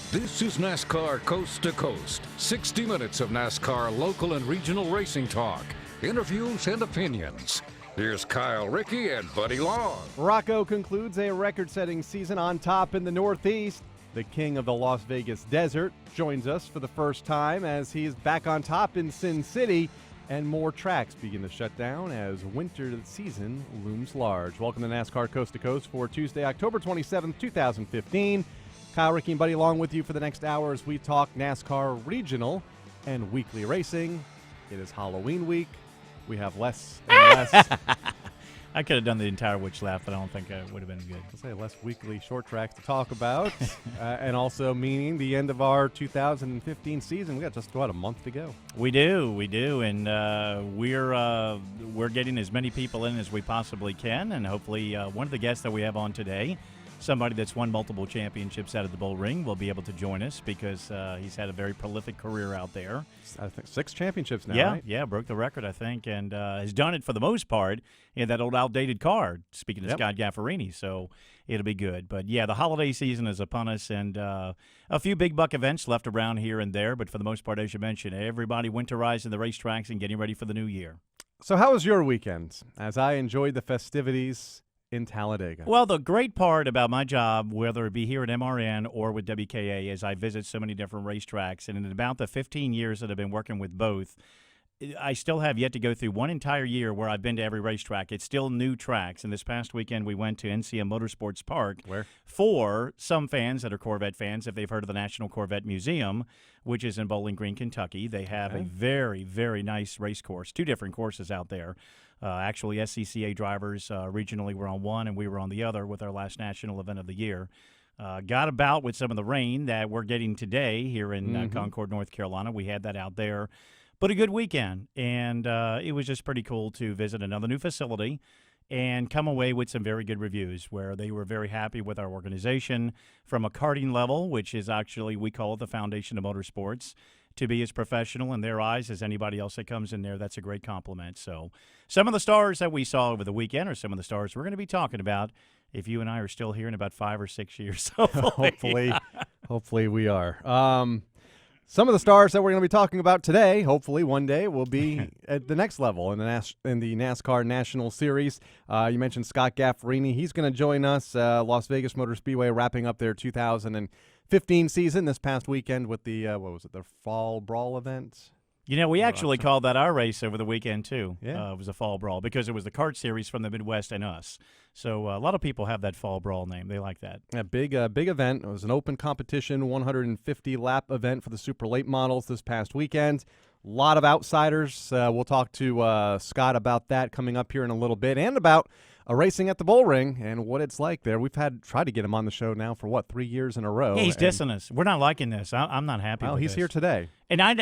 This is NASCAR Coast to Coast. 60 minutes of NASCAR local and regional racing talk, interviews, and opinions. Here's Kyle, Rickey, and Buddy Long. Rocco concludes a record-setting season on top in the Northeast. The king of the Las Vegas desert joins us for the first time as he is back on top in Sin City, and more tracks begin to shut down as winter season looms large. Welcome to NASCAR Coast to Coast for Tuesday, October 27th, 2015. Kyle, Rickey, and Buddy along with you for the next hour as we talk NASCAR regional and weekly racing. It is Halloween week. We have less and less. I could have done the entire witch laugh, but I don't think it would have been good. I'll say less weekly short tracks to talk about, and also meaning the end of our 2015 season. We got just about a month to go. We do, and we're getting as many people in as we possibly can, and hopefully one of the guests that we have on today, somebody that's won multiple championships out of the bull ring, will be able to join us because he's had a very prolific career out there. I think 6 championships now, yeah, right? Yeah, broke the record, I think, and has done it for the most part in that old outdated car, speaking of Scott Gafforini, so it'll be good. But, yeah, the holiday season is upon us, and a few big buck events left around here and there, but for the most part, as you mentioned, everybody winterizing the racetracks and getting ready for the new year. So how was your weekend? As I enjoyed the festivities in Talladega. Well, the great part about my job, whether it be here at MRN or with WKA, is I visit so many different racetracks. And in about the 15 years that I've been working with both, I still have yet to go through one entire year where I've been to every racetrack. It's still new tracks. And this past weekend, we went to NCM Motorsports Park. Where? For some fans that are Corvette fans, if they've heard of the National Corvette Museum, which is in Bowling Green, Kentucky. They have a very, very nice race course, 2 different courses out there. Actually, SCCA drivers regionally were on one, and we were on the other with our last national event of the year. Got about with some of the rain that we're getting today here in Concord, North Carolina. We had that out there. But a good weekend, and it was just pretty cool to visit another new facility and come away with some very good reviews where they were very happy with our organization from a karting level, which is actually, we call it the Foundation of Motorsports, to be as professional in their eyes as anybody else that comes in there. That's a great compliment. So some of the stars that we saw over the weekend are some of the stars we're going to be talking about if you and I are still here in about 5 or 6 years. Hopefully we are. Some of the stars that we're going to be talking about today, hopefully one day, will be at the next level in the NASCAR National Series. You mentioned Scott Gafforini. He's going to join us. Las Vegas Motor Speedway wrapping up their 2015 season this past weekend with the, the Fall Brawl event? You know, we actually called that our race over the weekend, too. Yeah. It was a Fall Brawl because it was the kart series from the Midwest and us. So a lot of people have that Fall Brawl name. They like that. A big event. It was an open competition, 150-lap event for the super late models this past weekend. A lot of outsiders. We'll talk to Scott about that coming up here in a little bit, and about racing at the bull ring and what it's like there. We've tried to get him on the show now for 3 years in a row. Yeah, he's dissing us. We're not liking this. I'm not happy. Well, with he's this. here today, and I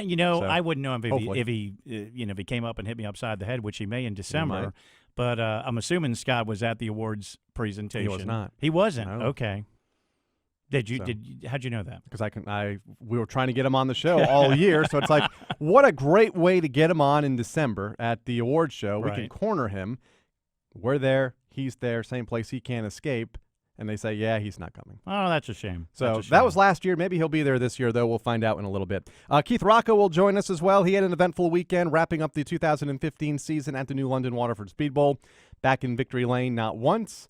wouldn't know him if hopefully. he came up and hit me upside the head, which he may in December. But I'm assuming Scott was at the awards presentation. He was not. He wasn't. No. Okay. How'd you know that? Because we were trying to get him on the show all year, so it's like, what a great way to get him on in December at the awards show. Right. We can corner him. We're there. He's there. Same place he can't escape. And they say, yeah, he's not coming. Oh, that's a shame. So that was last year. Maybe he'll be there this year, though. We'll find out in a little bit. Keith Rocco will join us as well. He had an eventful weekend, wrapping up the 2015 season at the New London Waterford Speed Bowl. Back in victory lane not once,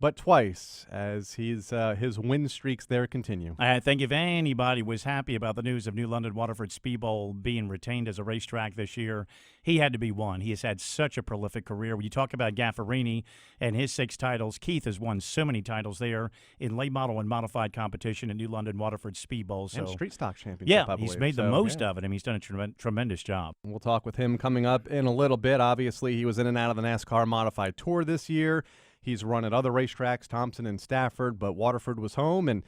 but twice, as his win streaks there continue. I think if anybody was happy about the news of New London Waterford Speed Bowl being retained as a racetrack this year, he had to be one. He has had such a prolific career. When you talk about Gafforini and his 6 titles, Keith has won so many titles there in late model and modified competition at New London Waterford Speed Bowl. So, and Street Stock Championship, I believe. He's made the most of it, and he's done a tremendous job. We'll talk with him coming up in a little bit. Obviously, he was in and out of the NASCAR Modified Tour this year. He's run at other racetracks, Thompson and Stafford, but Waterford was home and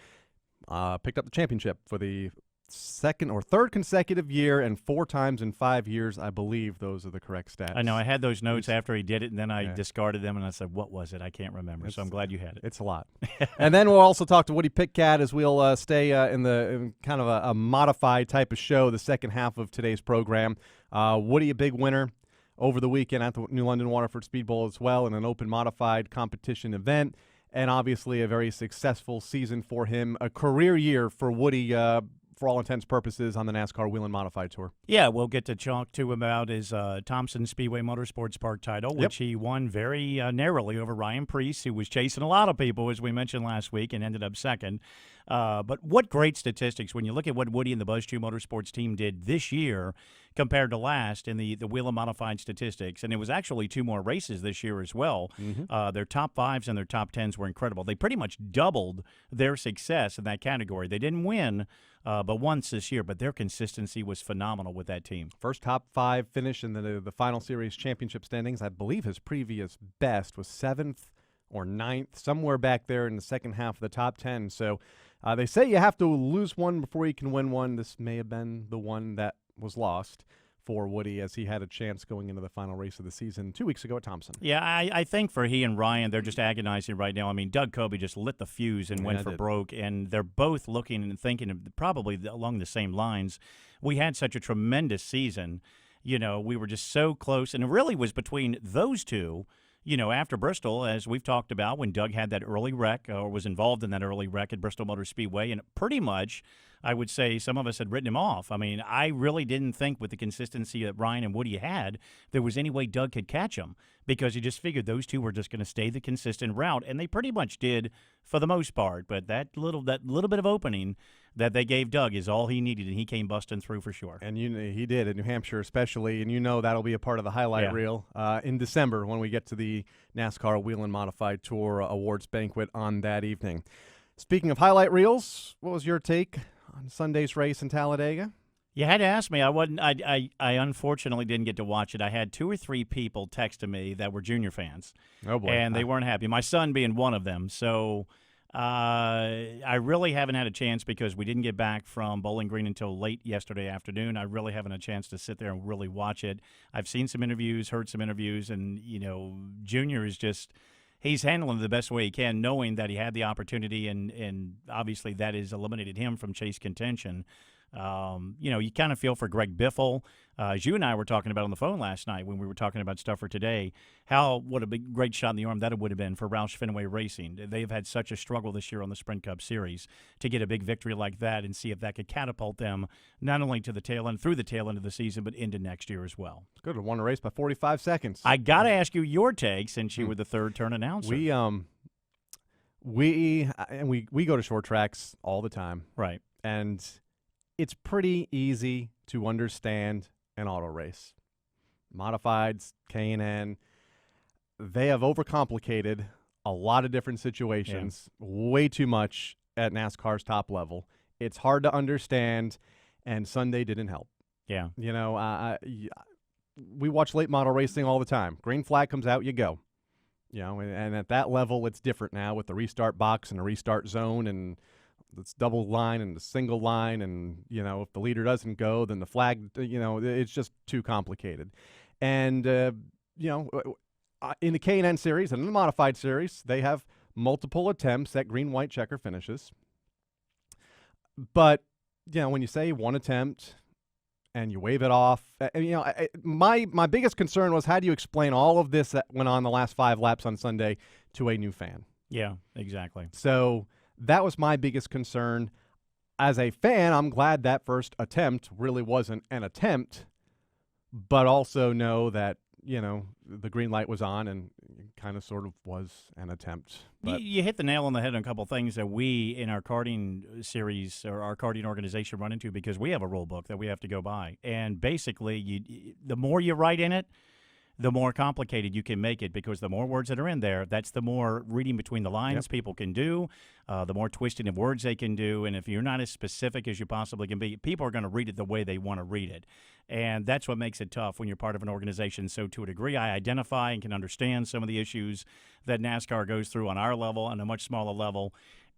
picked up the championship for the second or third consecutive year, and 4 times in 5 years, I believe those are the correct stats. I know. I had those notes after he did it, and then I discarded them, and I said, what was it? I can't remember, so I'm glad you had it. It's a lot. And then we'll also talk to Woody Pitkat as we'll stay in kind of a modified type of show the second half of today's program. Woody, a big winner over the weekend at the New London Waterford Speed Bowl as well in an open modified competition event. and obviously a very successful season for him. A career year for Woody, for all intents and purposes, on the NASCAR Wheel and Modified Tour. Yeah, we'll get to talk to him about his Thompson Speedway Motorsports Park title, which he won very narrowly over Ryan Preece, who was chasing a lot of people, as we mentioned last week, and ended up second. But what great statistics when you look at what Woody and the Buzz 2 Motorsports team did this year compared to last in the Wheel and Modified statistics. And it was actually 2 more races this year as well. Their top 5s and their top 10s were incredible. They pretty much doubled their success in that category. They didn't win but once this year, but their consistency was phenomenal with that team. First top 5 finish in the Final Series championship standings. I believe his previous best was 7th or 9th, somewhere back there in the second half of the top 10. So they say you have to lose one before you can win one. This may have been the one that was lost for Woody, as he had a chance going into the final race of the season 2 weeks ago at Thompson. Yeah, I think for he and Ryan, they're just agonizing right now. I mean, Doug Coby just lit the fuse and went for broke, and they're both looking and thinking of probably along the same lines. We had such a tremendous season. You know, we were just so close, and it really was between those two. You know, after Bristol, as we've talked about, when Doug had that early wreck or was involved in that early wreck at Bristol Motor Speedway, and pretty much, I would say some of us had written him off. I mean, I really didn't think with the consistency that Ryan and Woody had, there was any way Doug could catch him, because you just figured those two were just going to stay the consistent route, and they pretty much did for the most part. But that little bit of opening that they gave Doug is all he needed, and he came busting through for sure. And he did at New Hampshire especially, and that'll be a part of the highlight reel in December when we get to the NASCAR Wheel and Modified Tour Awards banquet on that evening. Speaking of highlight reels, what was your take on Sunday's race in Talladega? You had to ask me. I unfortunately didn't get to watch it. I had 2 or 3 people text to me that were Junior fans. Oh boy. And they weren't happy. My son being one of them. So I really haven't had a chance, because we didn't get back from Bowling Green until late yesterday afternoon. I really haven't had a chance to sit there and really watch it. I've seen some interviews, heard some interviews, and, Junior is just – he's handling it the best way he can, knowing that he had the opportunity, and obviously that has eliminated him from chase contention. You kind of feel for Greg Biffle. As you and I were talking about on the phone last night when we were talking about stuff for today, what a big, great shot in the arm that it would have been for Roush Fenway Racing. They've had such a struggle this year on the Sprint Cup Series to get a big victory like that and see if that could catapult them not only to the tail end, through the tail end of the season, but into next year as well. It's good to won a race by 45 seconds. I got to ask you your take, since you were the third turn announcer. We go to short tracks all the time. Right. And it's pretty easy to understand an auto race. Modifieds, K&N, they have overcomplicated a lot of different situations, way too much at NASCAR's top level. It's hard to understand, and Sunday didn't help. Yeah. We watch late model racing all the time. Green flag comes out, you go. And at that level, it's different now with the restart box and the restart zone, and it's double line and the single line, and if the leader doesn't go, then the flag, it's just too complicated. And in the K&N series and in the modified series, they have multiple attempts at green-white checker finishes. But when you say one attempt and you wave it off, my biggest concern was, how do you explain all of this that went on the last 5 laps on Sunday to a new fan? Yeah, exactly. So that was my biggest concern. As a fan, I'm glad that first attempt really wasn't an attempt, but also know that, the green light was on and kind of sort of was an attempt. But you hit the nail on the head on a couple of things that we in our karting series or our karting organization run into, because we have a rule book that we have to go by. And basically, the more you write in it, the more complicated you can make it, because the more words that are in there, that's the more reading between the lines people can do, the more twisting of words they can do. And if you're not as specific as you possibly can be, people are going to read it the way they want to read it. And that's what makes it tough when you're part of an organization. So to a degree, I identify and can understand some of the issues that NASCAR goes through on our level, on a much smaller level.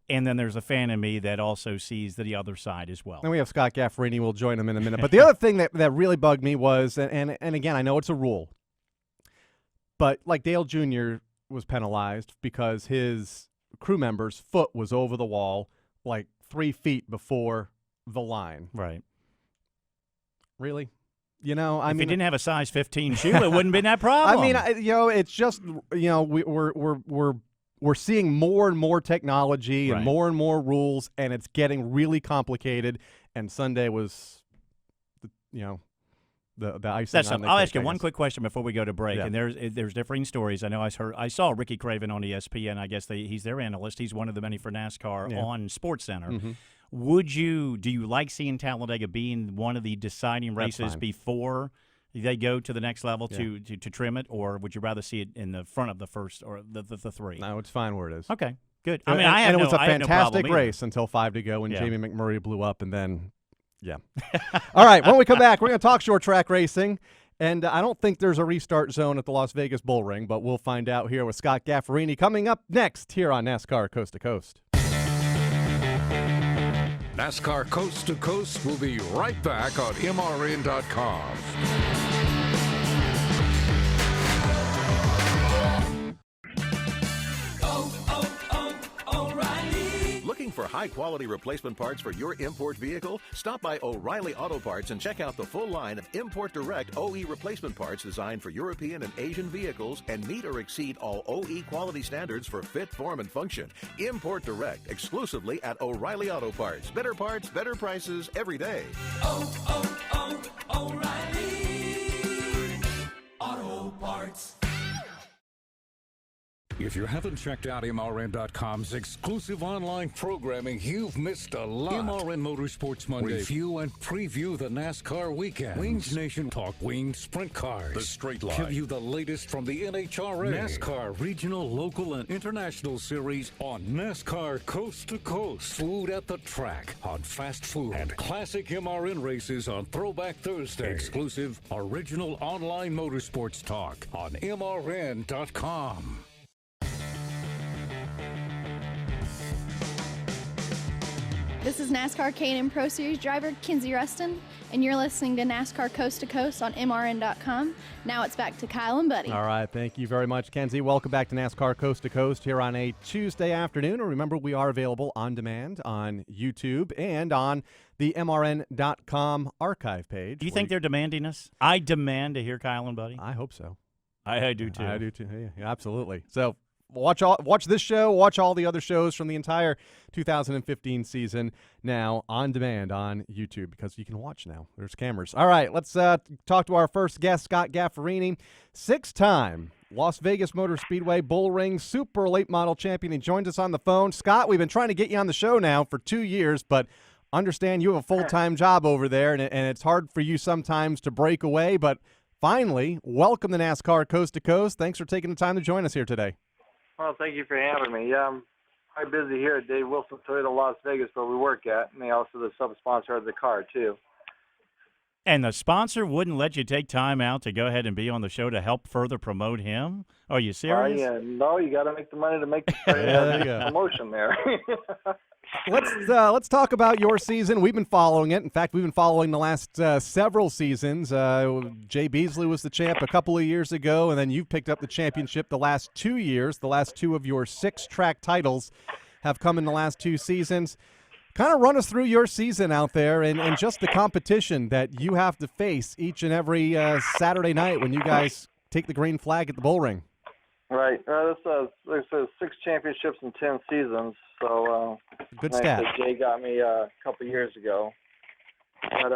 And then there's a fan in me that also sees the other side as well. And we have Scott Gafforini. We'll join him in a minute. But the other thing that really bugged me was, and again, I know it's a rule, but like Dale Jr. was penalized because his crew member's foot was over the wall like 3 feet before the line. Right. Really? If he didn't have a size 15 shoe, it wouldn't have been that problem. it's just, we're we're seeing more and more technology and Right. more rules, and it's getting really complicated. And Sunday was, the icing That's on the I'll cake, ask you I one guess. quick question before we go to break. Yeah. And there's differing stories. I know I saw Rickey Craven on ESPN. I guess he's their analyst. He's one of the many for NASCAR Yeah. on SportsCenter. Mm-hmm. Do you like seeing Talladega being one of the deciding That's races fine. before they go to the next level Yeah. to trim it, or would you rather see it in the front of the first or the three? No, it's fine where it is. Okay, good. And, I it was a I had no problem fantastic either. race until 5 to go when Yeah. Jamie McMurray blew up, and then, yeah. All right, when we come back, we're going to talk short track racing. And I don't think there's a restart zone at the Las Vegas Bull Ring, but we'll find out here with Scott Gafforini coming up next here on NASCAR Coast to Coast. NASCAR Coast to Coast will be right back on MRN.com. Looking for high-quality replacement parts for your import vehicle? Stop by O'Reilly Auto Parts and check out the full line of Import Direct OE replacement parts designed for European and Asian vehicles and meet or exceed all OE quality standards for fit, form, and function. Import Direct, exclusively at O'Reilly Auto Parts. Better parts, better prices every day. O'Reilly Auto Parts. If you haven't checked out MRN.com's exclusive online programming, you've missed a lot. MRN Motorsports Monday. Review and preview the NASCAR weekend. Wings Nation talk winged sprint cars. The straight line. Give you the latest from the NHRA. NASCAR regional, local, and international series on NASCAR Coast to Coast. Food at the track on fast food. And classic MRN races on Throwback Thursday. Exclusive original online motorsports talk on MRN.com. This is NASCAR K&N Pro Series driver Kinsey Rustin, and you're listening to NASCAR Coast to Coast on MRN.com. Now it's back to Kyle and Buddy. All right, thank you very much, Kenzie. Welcome back to NASCAR Coast to Coast here on a Tuesday afternoon. And remember, we are available on demand on YouTube and on the MRN.com archive page. Do you think they're demanding us? I demand to hear Kyle and Buddy. I hope so. I do too. I do too. Yeah, absolutely. So watch this show, watch all the other shows from the entire 2015 season now on demand on YouTube, because you can watch now. There's cameras. All right, let's talk to our first guest, Scott Gafforini, 6-time Las Vegas Motor Speedway Bull Ring Super Late Model Champion. He joins us on the phone. Scott, we've been trying to get you on the show now for 2 years, but understand you have a full-time job over there, and it's hard for you sometimes to break away, but finally, welcome to NASCAR Coast to Coast. Thanks for taking the time to join us here today. Well, thank you for having me. Yeah, I'm quite busy here at Dave Wilson Toyota Las Vegas, where we work at, and they also the sub-sponsor of the car, too. And the sponsor wouldn't let you take time out to go ahead and be on the show to help further promote him? Are you serious? No, you got to make the money to make the there you go. promotion there. Let's talk about your season. We've been following it. In fact, we've been following the last several seasons. Jay Beasley was the champ a couple of years ago, and then you picked up the championship the last 2 years. The last 2 of your 6 track titles have come in the last 2 seasons. Kind of run us through your season out there and just the competition that you have to face each and every Saturday night when you guys take the green flag at the Bull Ring. Right. This is 6 championships in 10 seasons. So Good nice stat. that Jay got me a couple years ago. But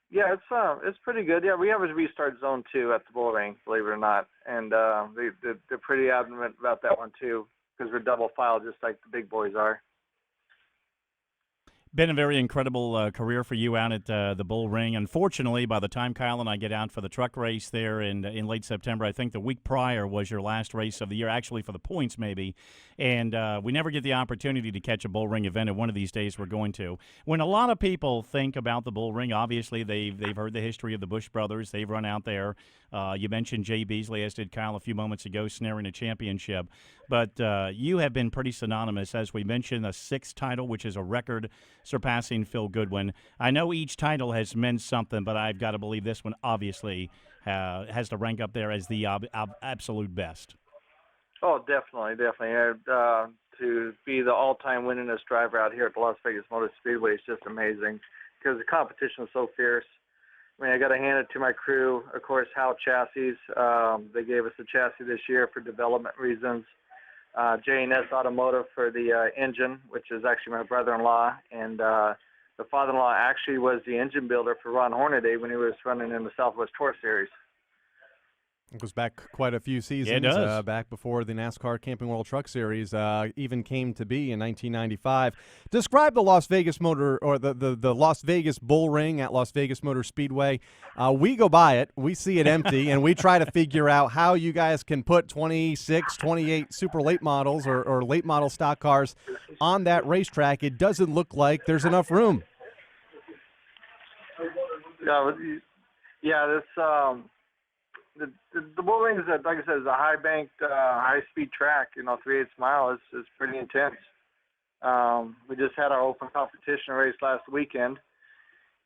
yeah, it's pretty good. Yeah, we have a restart zone too at the Bull Ring, believe it or not, and they're pretty adamant about that one too, because we're double file just like the big boys are. Been a very incredible career for you out at the Bull Ring. Unfortunately, by the time Kyle and I get out for the truck race there in late September, I think the week prior was your last race of the year, actually for the points maybe, and we never get the opportunity to catch a Bull Ring event, and one of these days we're going to. When a lot of people think about the Bull Ring, obviously they've heard the history of the Busch brothers. They've run out there. You mentioned Jay Beasley, as did Kyle a few moments ago, snaring a championship. But you have been pretty synonymous, as we mentioned, a 6th title, which is a record surpassing Phil Goodwin. I know each title has meant something, but I've got to believe this one obviously has to rank up there as the absolute best. Oh, definitely. To be the all-time winningest driver out here at the Las Vegas Motor Speedway is just amazing, because the competition is so fierce. I mean, I got to hand it to my crew, of course, Howe Chassis. They gave us a chassis this year for development reasons. J&S Automotive for the engine, which is actually my brother-in-law, and the father-in-law actually was the engine builder for Ron Hornaday when he was running in the Southwest Tour Series. It goes back quite a few seasons. Yeah, it does. Back before the NASCAR Camping World Truck Series even came to be in 1995. Describe the Las Vegas Motor or the Las Vegas Bull Ring at Las Vegas Motor Speedway. We go by it, we see it empty, and we try to figure out how you guys can put 26, 28 super late models or late model stock cars on that racetrack. It doesn't look like there's enough room. Yeah, this. The bull ring is, like I said, is a high-banked, high-speed track. 3/8 mile is pretty intense. We just had our open competition race last weekend,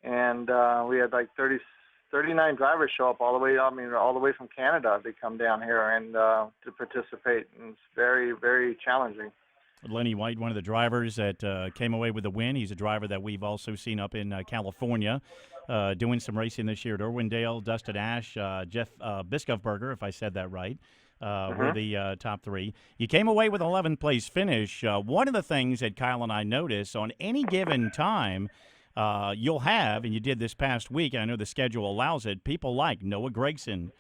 and we had like 39 drivers show up all the way from Canada. They come down here and to participate, and it's very, very challenging. Lenny White, one of the drivers that came away with the win. He's a driver that we've also seen up in California doing some racing this year at Irwindale. Dustin Ash, Jeff Biskofberger, if I said that right, were the top three. You came away with an 11th place finish. One of the things that Kyle and I notice on any given time, you'll have, and you did this past week, and I know the schedule allows it, people like Noah Gregson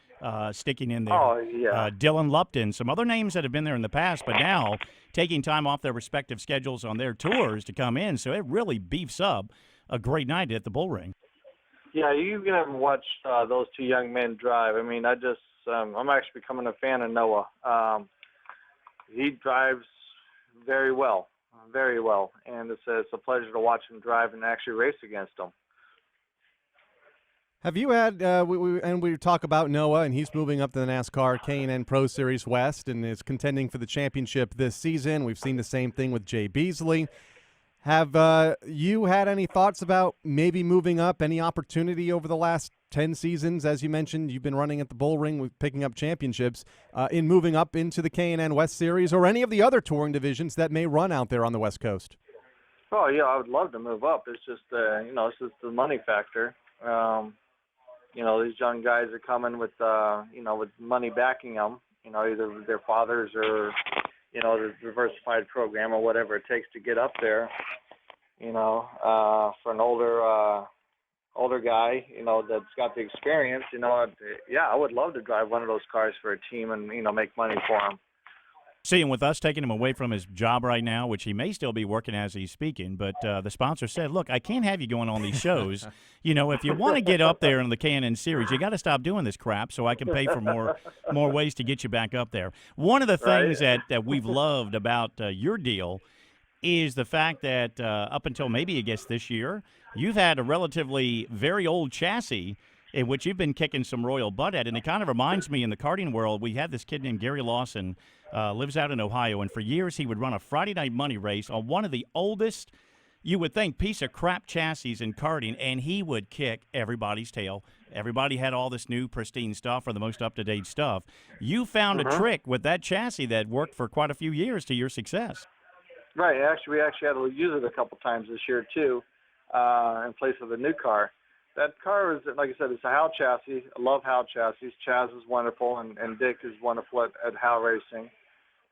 sticking in there. Oh, yeah. Dylan Lupton, some other names that have been there in the past, but now taking time off their respective schedules on their tours to come in. So it really beefs up a great night at the Bull Ring. Yeah, you can watch those two young men drive. I mean, I'm actually becoming a fan of Noah. He drives very well, and it's a pleasure to watch him drive and actually race against him. Have you had, we talk about Noah, and he's moving up to the NASCAR K&N Pro Series West and is contending for the championship this season. We've seen the same thing with Jay Beasley. Have you had any thoughts about maybe moving up, any opportunity over the last 10 seasons? As you mentioned, you've been running at the Bull Ring with picking up championships, in moving up into the K&N West Series or any of the other touring divisions that may run out there on the West Coast? Oh, yeah, I would love to move up. It's just, it's just the money factor. These young guys are coming with, with money backing them, either their fathers or, the diversified program or whatever it takes to get up there, for an older guy, that's got the experience, I would love to drive one of those cars for a team and, make money for them. See, and with us taking him away from his job right now, which he may still be working as he's speaking, but the sponsor said, look, I can't have you going on these shows. If you want to get up there in the K&N Series, you got to stop doing this crap so I can pay for more ways to get you back up there. One of the things that we've loved about your deal is the fact that up until maybe, I guess, this year, you've had a relatively very old chassis in which you've been kicking some royal butt at. And it kind of reminds me in the karting world, we had this kid named Gary Lawson, lives out in Ohio, and for years he would run a Friday night money race on one of the oldest, you would think, piece of crap chassis in karting, and he would kick everybody's tail. Everybody had all this new pristine stuff or the most up-to-date stuff. You found a trick with that chassis that worked for quite a few years to your success. Right. We actually had to use it a couple times this year, too, in place of the new car. That car is, like I said, it's a Howe chassis. I love Howe chassis. Chaz is wonderful, and Dick is wonderful at Howe Racing.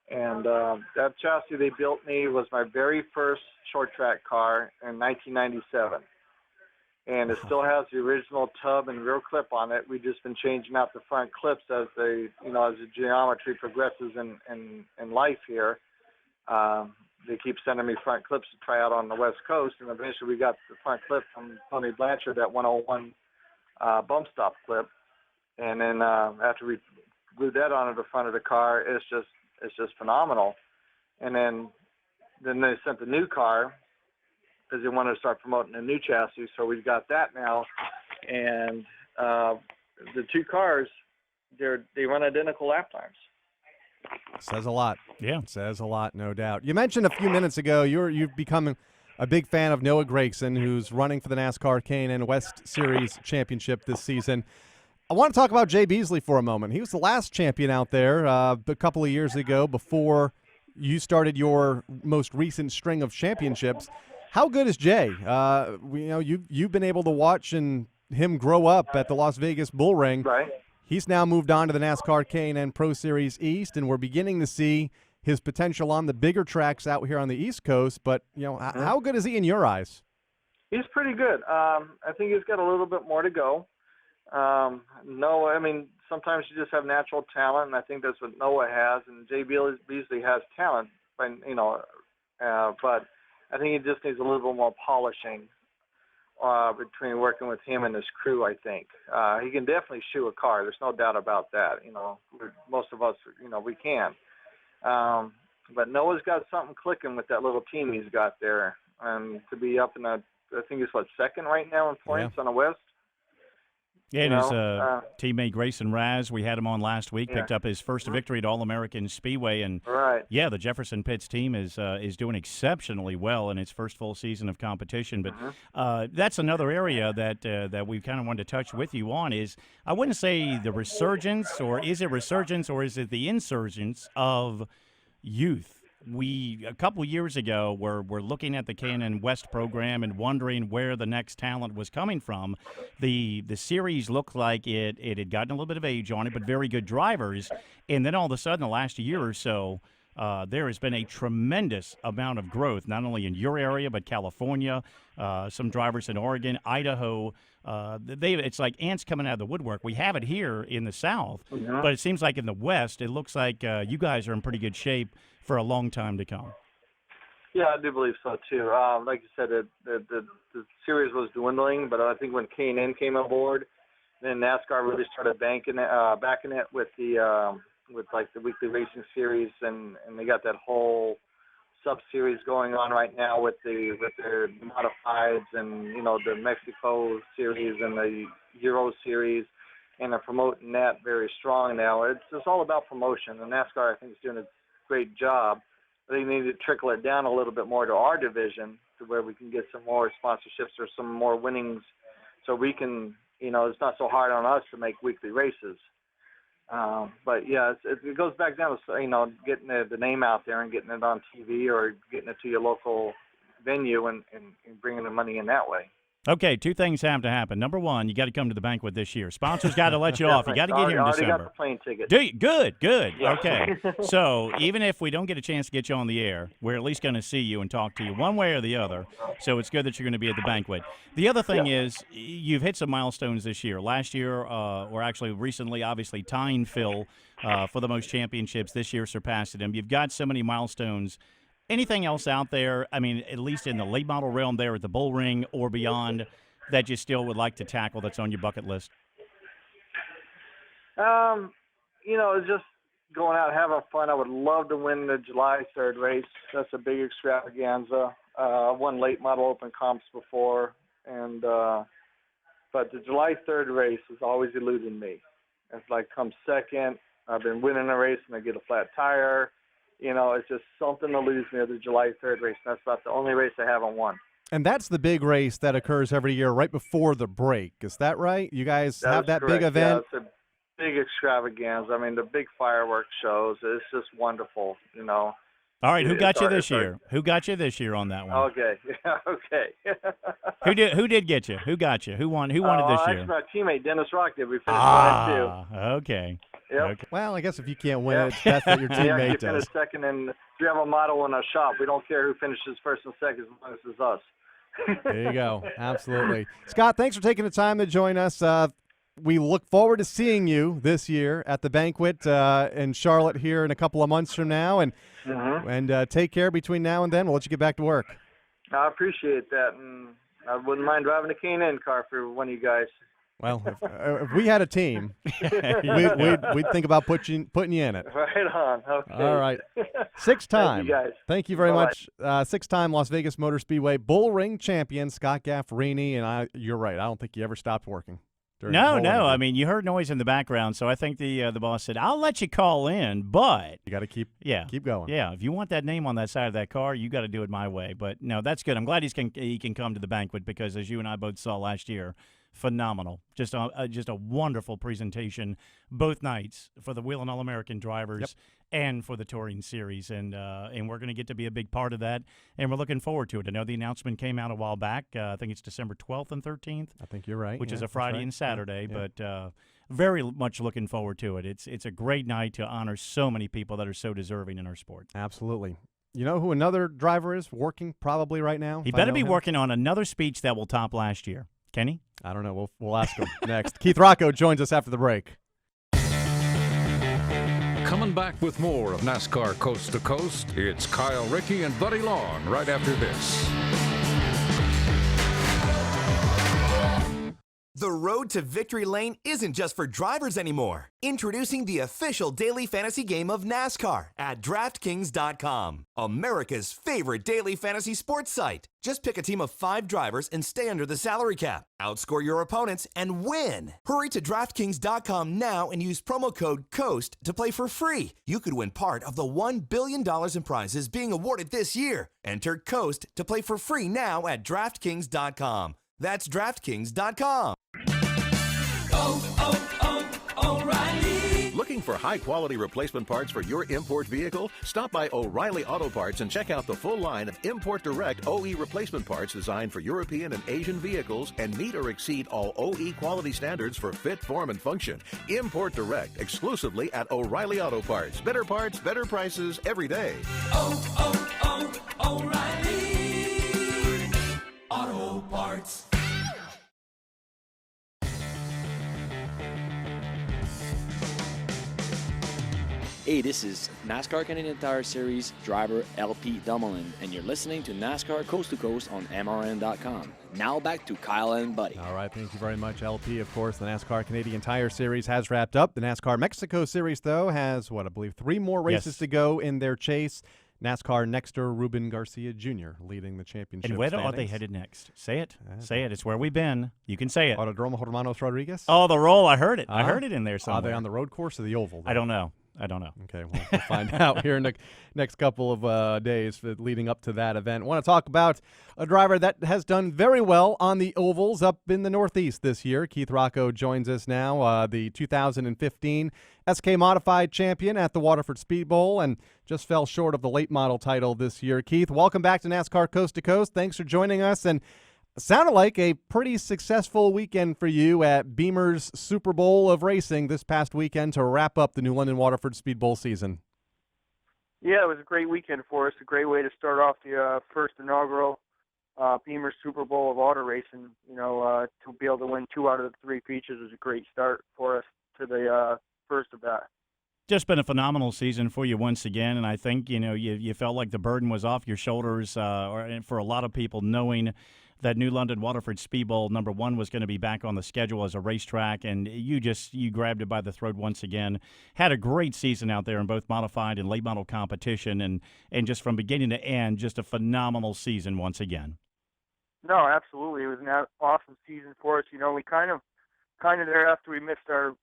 And that chassis they built me was my very first short track car in 1997. And it still has the original tub and rear clip on it. We've just been changing out the front clips as the geometry progresses in life here. They keep sending me front clips to try out on the West Coast, and eventually we got the front clip from Tony Blanchard, that 101 bump stop clip. And then after we glued that onto the front of the car, it's just phenomenal. And then they sent the new car because they wanted to start promoting a new chassis, so we've got that now. And the two cars, they run identical lap times. Says a lot. Yeah. Says a lot, no doubt. You mentioned a few minutes ago you've become a big fan of Noah Gregson, who's running for the NASCAR K&N West Series Championship this season. I want to talk about Jay Beasley for a moment. He was the last champion out there a couple of years ago before you started your most recent string of championships. How good is Jay? You've been able to watch him grow up at the Las Vegas Bull Ring. Right. He's now moved on to the NASCAR K&N Pro Series East, and we're beginning to see his potential on the bigger tracks out here on the East Coast. But, how good is he in your eyes? He's pretty good. I think he's got a little bit more to go. Noah, I mean, sometimes you just have natural talent, and I think that's what Noah has. And Jay Beasley has talent, but I think he just needs a little bit more polishing between working with him and his crew, I think. He can definitely shoe a car. There's no doubt about that. Most of us, we can. But Noah's got something clicking with that little team he's got there. And to be up in I think he's, second right now in points on the West? Yeah, and his teammate Grayson Raz, we had him on last week, picked up his first victory at All-American Speedway. And, the Jefferson Pitts team is doing exceptionally well in its first full season of competition. But that's another area that we kind of wanted to touch with you on is, I wouldn't say the resurgence, or is it resurgence, or is it the insurgence of youth? We, a couple years ago, were looking at the K&N West program and wondering where the next talent was coming from. The series looked like it had gotten a little bit of age on it, but very good drivers. And then all of a sudden, the last year or so, there has been a tremendous amount of growth, not only in your area, but California, some drivers in Oregon, Idaho. It's like ants coming out of the woodwork. We have it here in the South, but it seems like in the West, it looks like you guys are in pretty good shape for a long time to come. Yeah, I do believe so too. Like you said, the series was dwindling, but I think when K&N came aboard, then NASCAR really started backing it with the weekly racing series, and they got that whole sub-series going on right now with their modifieds and the Mexico series and the Euro series, and they're promoting that very strong now. It's all about promotion, and NASCAR I think is doing a great job. They need to trickle it down a little bit more to our division, to where we can get some more sponsorships or some more winnings, so we can, it's not so hard on us to make weekly races. But yeah, it goes back down to getting the name out there and getting it on TV or getting it to your local venue and bringing the money in that way. Okay, two things have to happen. Number one, you got to come to the banquet this year. Sponsors got to let you off. You got to get here in December. I already got the plane ticket. Do you? Good. Yeah. Okay. So even if we don't get a chance to get you on the air, we're at least going to see you and talk to you one way or the other. So it's good that you're going to be at the banquet. The other thing is you've hit some milestones this year. Last year, or actually recently, obviously, tying Phil for the most championships. This year surpassed him. You've got so many milestones. Anything else out there, I mean, at least in the late model realm there at the Bull Ring or beyond, that you still would like to tackle that's on your bucket list? It's just going out having fun. I would love to win the July 3rd race. That's a big extravaganza. I've won late model open comps before, but the July 3rd race is always eluding me. It's like come second. I've been winning a race and I get a flat tire. It's just something to lose me at the July 3rd race. That's about the only race I haven't won. And that's the big race that occurs every year right before the break. Is that right? You guys have that correct. Big event? Yeah, it's a big extravaganza. I mean, the big fireworks shows. It's just wonderful, All right, who got you this year? Who got you this year on that one? Okay, okay. Who did get you? Who got you? Who won? Who won it this year? Actually, my teammate Dennis Rock did. We finished last two. Okay. Yep. Okay. Well, I guess if you can't win it, it's best that your teammate you does. finish second, and we have a motto in our shop: we don't care who finishes first and second as long as it's us. There you go. Absolutely. Scott, thanks for taking the time to join us. We look forward to seeing you this year at the banquet in Charlotte here in a couple of months from now. And take care between now and then. We'll let you get back to work. I appreciate that. And I wouldn't mind driving a K&N car for one of you guys. Well, if we had a team, we'd think about putting you in it. Right on. Okay. All right. Six-time. Thank you, guys. Thank you very Bye-bye. much. Six-time Las Vegas Motor Speedway Bull Ring champion Scott Gafforini. And you're right. I don't think you ever stopped working. No. I mean, you heard noise in the background, so I think the boss said, "I'll let you call in, but you got to keep going." Yeah, if you want that name on that side of that car, you got to do it my way. But no, that's good. I'm glad he can come to the banquet because, as you and I both saw last year, phenomenal. Just a wonderful presentation both nights for the Wheel and All-American drivers. and for the Touring Series, and we're going to get to be a big part of that, and we're looking forward to it. I know the announcement came out a while back. I think it's December 12th and 13th. I think you're right. Which is a Friday and Saturday, Yeah. but very much looking forward to it. It's a great night to honor so many people that are so deserving in our sport. Absolutely. You know who another driver is working probably right now? He better be working on another speech that will top last year. Kenny? I don't know. We'll ask him next. Keith Rocco joins us after the break. Coming back with more of NASCAR Coast to Coast, it's Kyle, Rickey, and Buddy Long right after this. The road to victory lane isn't just for drivers anymore. Introducing the official daily fantasy game of NASCAR at DraftKings.com, America's favorite daily fantasy sports site. Just pick a team of 5 drivers and stay under the salary cap. Outscore your opponents and win. Hurry to DraftKings.com now and use promo code COAST to play for free. You could win part of the $1 billion in prizes being awarded this year. Enter COAST to play for free now at DraftKings.com. That's DraftKings.com. O'Reilly. Looking for high-quality replacement parts for your import vehicle? Stop by O'Reilly Auto Parts and check out the full line of Import Direct OE replacement parts designed for European and Asian vehicles and meet or exceed all OE quality standards for fit, form, and function. Import Direct, exclusively at O'Reilly Auto Parts. Better parts, better prices every day. O'Reilly Auto Parts. Hey, this is NASCAR Canadian Tire Series driver LP Dumoulin, and you're listening to NASCAR Coast to Coast on MRN.com. Now back to Kyle and Buddy. All right, thank you very much, LP. Of course, the NASCAR Canadian Tire Series has wrapped up. The NASCAR Mexico Series, though, has, I believe 3 more races to go in their chase. NASCAR Nexter Ruben Garcia Jr. leading the championship. And where are they headed next? Say it. Say it. It's where we've been. You can say it. Autodromo Hermanos Rodriguez? Oh, the roll. I heard it. I heard it in there somewhere. Are they on the road course or the oval? I don't know. Okay, well, we'll find out here in the next couple of days leading up to that event. I want to talk about a driver that has done very well on the ovals up in the Northeast this year. Keith Rocco joins us now, the 2015 SK Modified champion at the Waterford Speed Bowl, and just fell short of the late model title this year. Keith, welcome back to NASCAR Coast to Coast. Thanks for joining us, and sounded like a pretty successful weekend for you at Beamer's Super Bowl of Racing this past weekend to wrap up the New London Waterford Speed Bowl season. Yeah, it was a great weekend for us. A great way to start off the first inaugural Beamer's Super Bowl of auto racing. To be able to win 2 out of the 3 features was a great start for us to the first of that. Just been a phenomenal season for you once again, and I think you felt like the burden was off your shoulders, or for a lot of people, knowing that New London Waterford Speed Bowl #1 was going to be back on the schedule as a racetrack, and you grabbed it by the throat once again. Had a great season out there in both modified and late model competition, and just from beginning to end, just a phenomenal season once again. No, absolutely. It was an awesome season for us. We kind of there after we missed our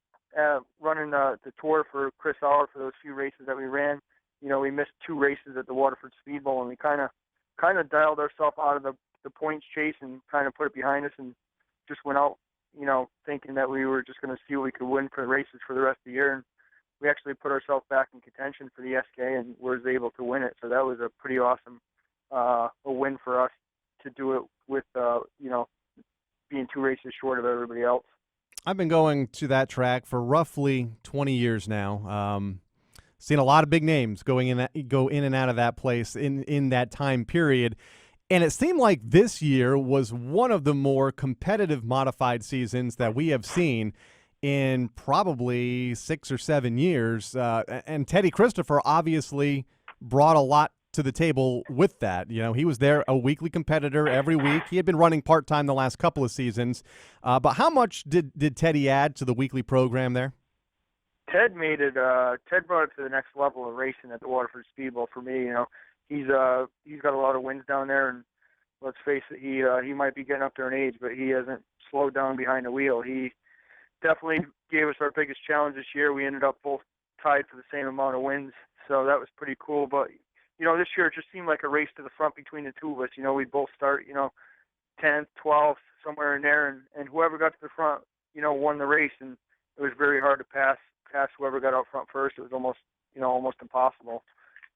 running the tour for Chris Aller for those few races that we ran. We missed 2 races at the Waterford Speed Bowl, and we kind of dialed ourselves out of the points chase and kind of put it behind us and just went out, thinking that we were just going to see what we could win for the races for the rest of the year. And we actually put ourselves back in contention for the SK and was able to win it. So that was a pretty awesome a win for us to do it with, being 2 races short of everybody else. I've been going to that track for roughly 20 years now. Seen a lot of big names go in and out of that place in that time period. And it seemed like this year was one of the more competitive modified seasons that we have seen in probably 6 or 7 years. And Teddy Christopher obviously brought a lot to the table with that. He was there, a weekly competitor every week. He had been running part-time the last couple of seasons. But how much did Teddy add to the weekly program there? Ted made it. Ted brought it to the next level of racing at the Waterford Speed Bowl for me. He's got a lot of wins down there, and let's face it, he might be getting up there in age, but he hasn't slowed down behind the wheel. He definitely gave us our biggest challenge this year. We ended up both tied for the same amount of wins, so that was pretty cool. But this year it just seemed like a race to the front between the two of us. We both start 10th, 12th, somewhere in there, and whoever got to the front, won the race, and it was very hard to pass whoever got out front first. It was almost almost impossible.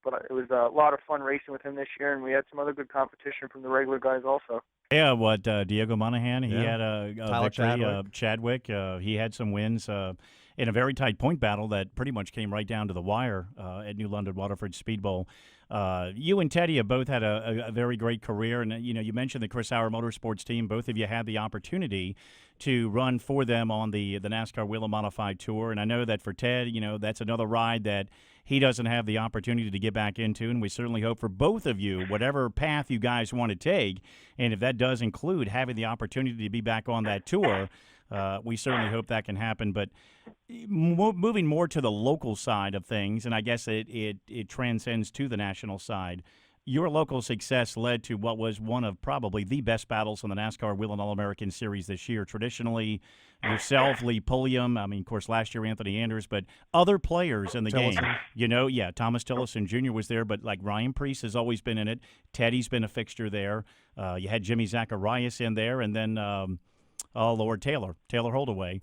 But it was a lot of fun racing with him this year, and we had some other good competition from the regular guys also. Yeah, Diego Monahan, he Yeah. had a Tyler victory. Chadwick. He had some wins in a very tight point battle that pretty much came right down to the wire at New London Waterford Speed Bowl. You and Teddy have both had a very great career, and you mentioned the Chris Hauer Motorsports team. Both of you had the opportunity to run for them on the NASCAR Wheel Modified Tour, and I know that for Ted, that's another ride that he doesn't have the opportunity to get back into, and we certainly hope for both of you, whatever path you guys want to take, and if that does include having the opportunity to be back on that tour, we certainly hope that can happen. But moving more to the local side of things, and I guess it transcends to the national side, your local success led to what was one of probably the best battles on the NASCAR Wheel and All-American Series this year. Traditionally, yourself, Lee Pulliam, of course, last year Anthony Anders, but other players in the game. Thomas Tillison Jr. was there, but like Ryan Preece has always been in it. Teddy's been a fixture there. You had Jimmy Zacharias in there, and then, Taylor Holdaway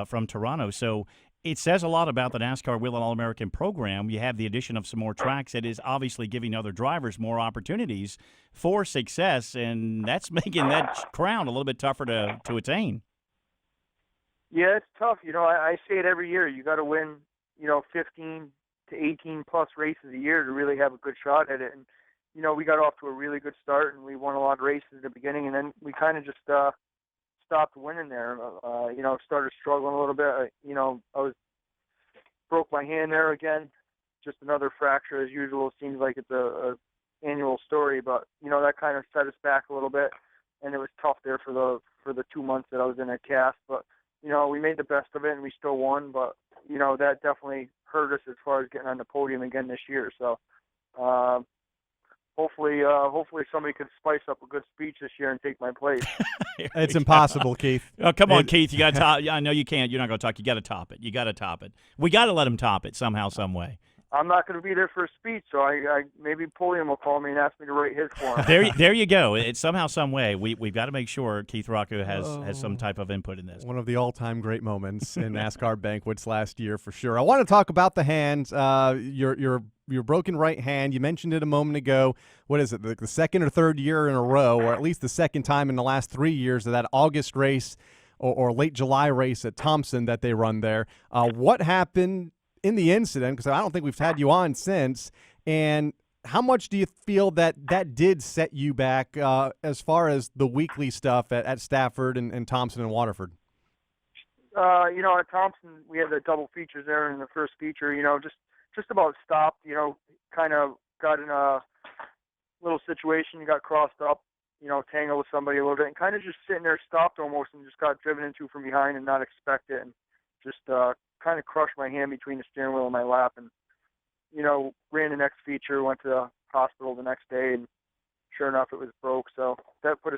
from Toronto. So it says a lot about the NASCAR Wheel and All-American program. You have the addition of some more tracks. It is obviously giving other drivers more opportunities for success, and that's making that crown a little bit tougher to attain. Yeah, it's tough. I say it every year. You got to win, 15 to 18 plus races a year to really have a good shot at it. And, we got off to a really good start, and we won a lot of races at the beginning, and then we kind of just stopped winning there. Started struggling a little bit. I broke my hand there again. Just another fracture as usual. It seems like it's a annual story, but that kind of set us back a little bit, and it was tough there for the 2 months that I was in a cast. But we made the best of it, and we still won. But that definitely hurt us as far as getting on the podium again this year. So. Hopefully somebody can spice up a good speech this year and take my place. It's impossible, Keith. Oh, come on, Keith. You got to top. I know you can't. You're not going to talk. You got to top it. We got to let him top it somehow, some way. I'm not going to be there for a speech, so I maybe Pulliam will call me and ask me to write his for him. There you go. It's somehow, some way. We've got to make sure Keith Rocco has some type of input in this. One of the all-time great moments in NASCAR banquets last year, for sure. I want to talk about the hands. Your broken right hand. You mentioned it a moment ago. What is it? The second or third year in a row, or at least the second time in the last 3 years of that August race or late July race at Thompson that they run there. What happened in the incident, because I don't think we've had you on since, and how much do you feel that did set you back as far as the weekly stuff at Stafford and Thompson and Waterford? At Thompson, we had the double features there in the first feature, just about stopped, kind of got in a little situation, you got crossed up, tangled with somebody a little bit, and kind of just sitting there stopped almost and just got driven into from behind and not expect it, and just kind of crushed my hand between the steering wheel and my lap, and ran the next feature, went to the hospital the next day, and sure enough it was broke. So that put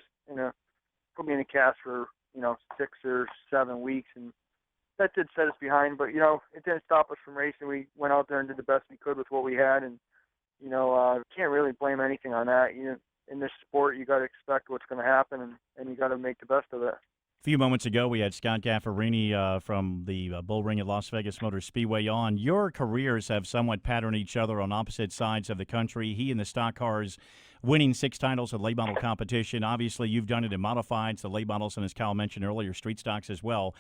me in a cast for 6 or 7 weeks, and that did set us behind, but it didn't stop us from racing. We went out there and did the best we could with what we had, and can't really blame anything on that. In this sport, you got to expect what's going to happen, and you got to make the best of it. A few moments ago, we had Scott Gafforini from the Bull Ring at Las Vegas Motor Speedway on. Your careers have somewhat patterned each other on opposite sides of the country. He in the stock cars, winning 6 titles at late model competition. Obviously, you've done it in modifieds, the late models, and as Kyle mentioned earlier, street stocks as well.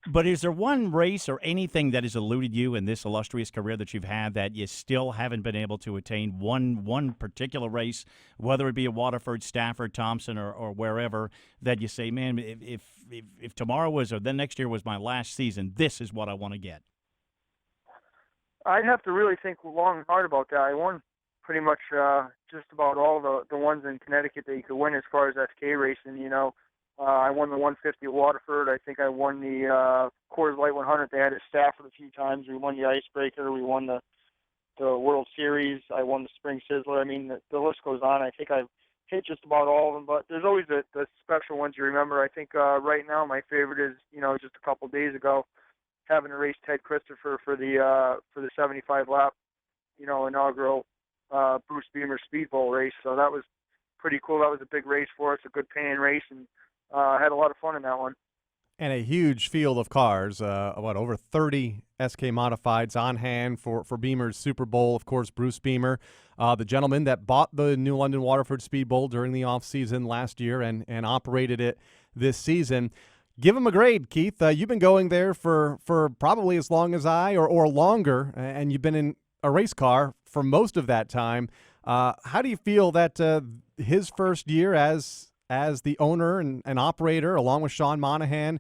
But is there one race or anything that has eluded you in this illustrious career that you've had that you still haven't been able to attain? One particular race, whether it be at Waterford, Stafford, Thompson, or wherever, that you say, man, if tomorrow was or then next year was my last season, this is what I want to get? I'd have to really think long and hard about that. I won pretty much just about all the ones in Connecticut that you could win as far as SK racing, I won the 150 at Waterford. I think I won the Coors Light 100 they had at Stafford a few times. We won the Icebreaker. We won the World Series. I won the Spring Sizzler. I mean, the list goes on. I think I've hit just about all of them, but there's always the special ones you remember. I think right now my favorite is, just a couple of days ago, having to race Ted Christopher for the 75 lap, inaugural Bruce Beamer Speed Bowl race. So that was pretty cool. That was a big race for us, a good paying race, and had a lot of fun in that one. And a huge field of cars, over 30 SK Modifieds on hand for Beamer's Super Bowl. Of course, Bruce Beamer, the gentleman that bought the New London Waterford Speed Bowl during the offseason last year and operated it this season. Give him a grade, Keith. You've been going there for probably as long as I or longer, and you've been in a race car for most of that time. How do you feel that his first year as the owner and operator, along with Sean Monahan,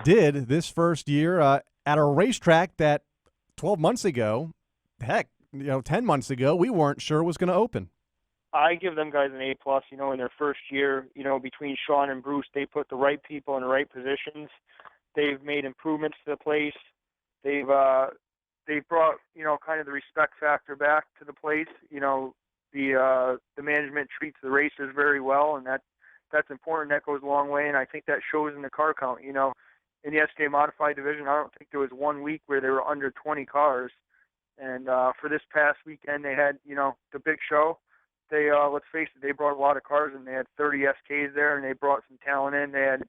did this first year at a racetrack that 12 months ago, 10 months ago, we weren't sure was going to open? I give them guys an A+, in their first year. Between Sean and Bruce, they put the right people in the right positions. They've made improvements to the place. They've brought, kind of the respect factor back to the place. The management treats the racers very well, and that's important. That goes a long way, and I think that shows in the car count. In the SK Modified division, I don't think there was 1 week where they were under 20 cars. And for this past weekend, they had, the big show. They, let's face it, they brought a lot of cars, and they had 30 SKs there, and they brought some talent in. They had,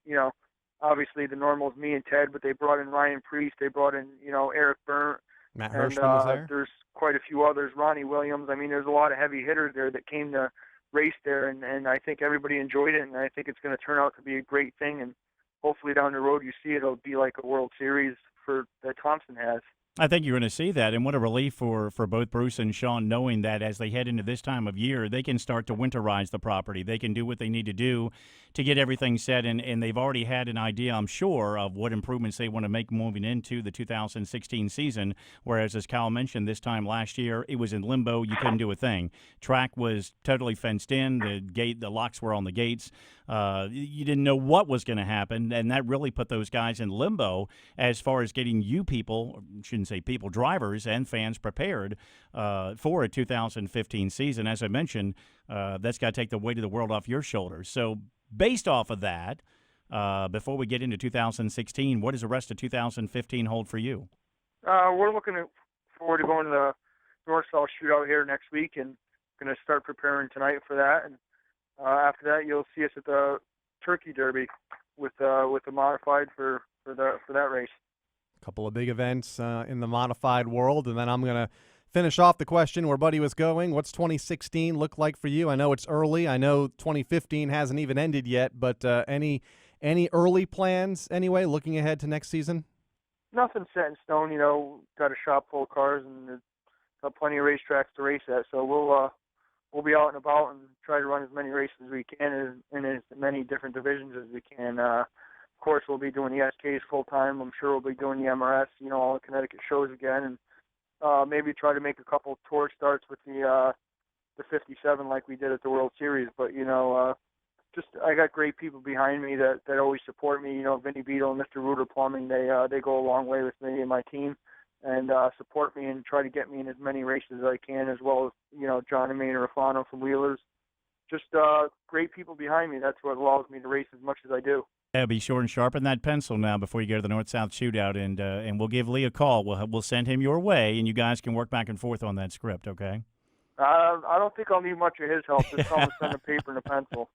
obviously the normals, me and Ted, but they brought in Ryan Priest. They brought in, Eric Byrne. Matt Hirschman was there. There's quite a few others. Ronnie Williams. I mean, there's a lot of heavy hitters there that came to race there, and I think everybody enjoyed it, and I think it's going to turn out to be a great thing, and hopefully down the road you see it'll be like a World Series that Thompson has. I think you're going to see that, and what a relief for both Bruce and Sean knowing that as they head into this time of year, they can start to winterize the property. They can do what they need to do to get everything set, and they've already had an idea, I'm sure, of what improvements they want to make moving into the 2016 season, whereas, as Kyle mentioned, this time last year, it was in limbo. You couldn't do a thing. Track was totally fenced in. The locks were on the gates. You didn't know what was going to happen, and that really put those guys in limbo as far as getting you people, shouldn't say people, drivers and fans prepared for a 2015 season. As I mentioned, that's got to take the weight of the world off your shoulders. So based off of that, before we get into 2016, what does the rest of 2015 hold for you? We're looking forward to going to the North-South Shootout here next week, and going to start preparing tonight for that. And after that, you'll see us at the Turkey Derby with the modified for that race. A couple of big events in the modified world, and then I'm going to finish off the question where Buddy was going. What's 2016 look like for you? I know it's early. I know 2015 hasn't even ended yet, but any early plans anyway, looking ahead to next season? Nothing set in stone. Got a shop full of cars and got plenty of racetracks to race at. So we'll be out and about and try to run as many races as we can in as many different divisions as we can. Of course, we'll be doing the SKs full time. I'm sure we'll be doing the MRS, all the Connecticut shows again, and maybe try to make a couple tour starts with the 57 like we did at the World Series. But I got great people behind me that always support me. Vinny Beadle and Mr. Rooter Plumbing, they go a long way with me and my team, and support me and try to get me in as many races as I can, as well as John and Maynard Rafano from Wheelers. Just great people behind me. That's what allows me to race as much as I do. Yeah, be sure and sharpen that pencil now before you go to the North-South Shootout, and we'll give Lee a call. We'll send him your way, and you guys can work back and forth on that script, okay? I don't think I'll need much of his help. Just tell him to send a paper and a pencil.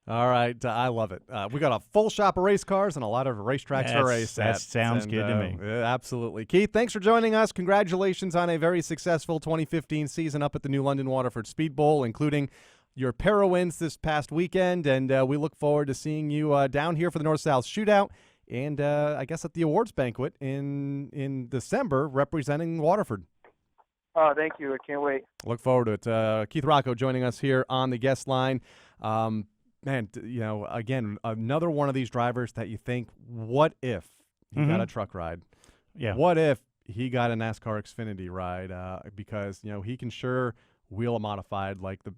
All right, I love it. We got a full shop of race cars and a lot of racetracks to race at. That sounds good to me. Absolutely. Keith, thanks for joining us. Congratulations on a very successful 2015 season up at the New London Waterford Speed Bowl, including your para wins this past weekend, and we look forward to seeing you down here for the North-South Shootout and I guess at the awards banquet in December representing Waterford. Thank you. I can't wait. Look forward to it. Keith Rocco joining us here on the guest line. Man, again, another one of these drivers that you think, what if he got a truck ride? Yeah. What if he got a NASCAR Xfinity ride? Because, he can sure wheel a modified like the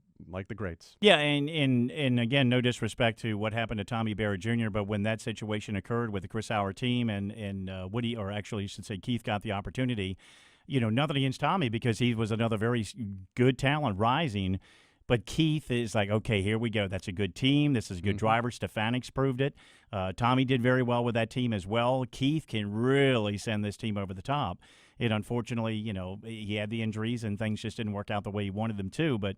greats. Yeah, and again, no disrespect to what happened to Tommy Barrett Jr., but when that situation occurred with the Chris Sauer team and Woody, or actually you should say Keith, got the opportunity, nothing against Tommy because he was another very good talent rising. But Keith is like, okay, here we go. That's a good team. This is a good driver. Stefanix proved it. Tommy did very well with that team as well. Keith can really send this team over the top. And unfortunately, he had the injuries and things just didn't work out the way he wanted them to. But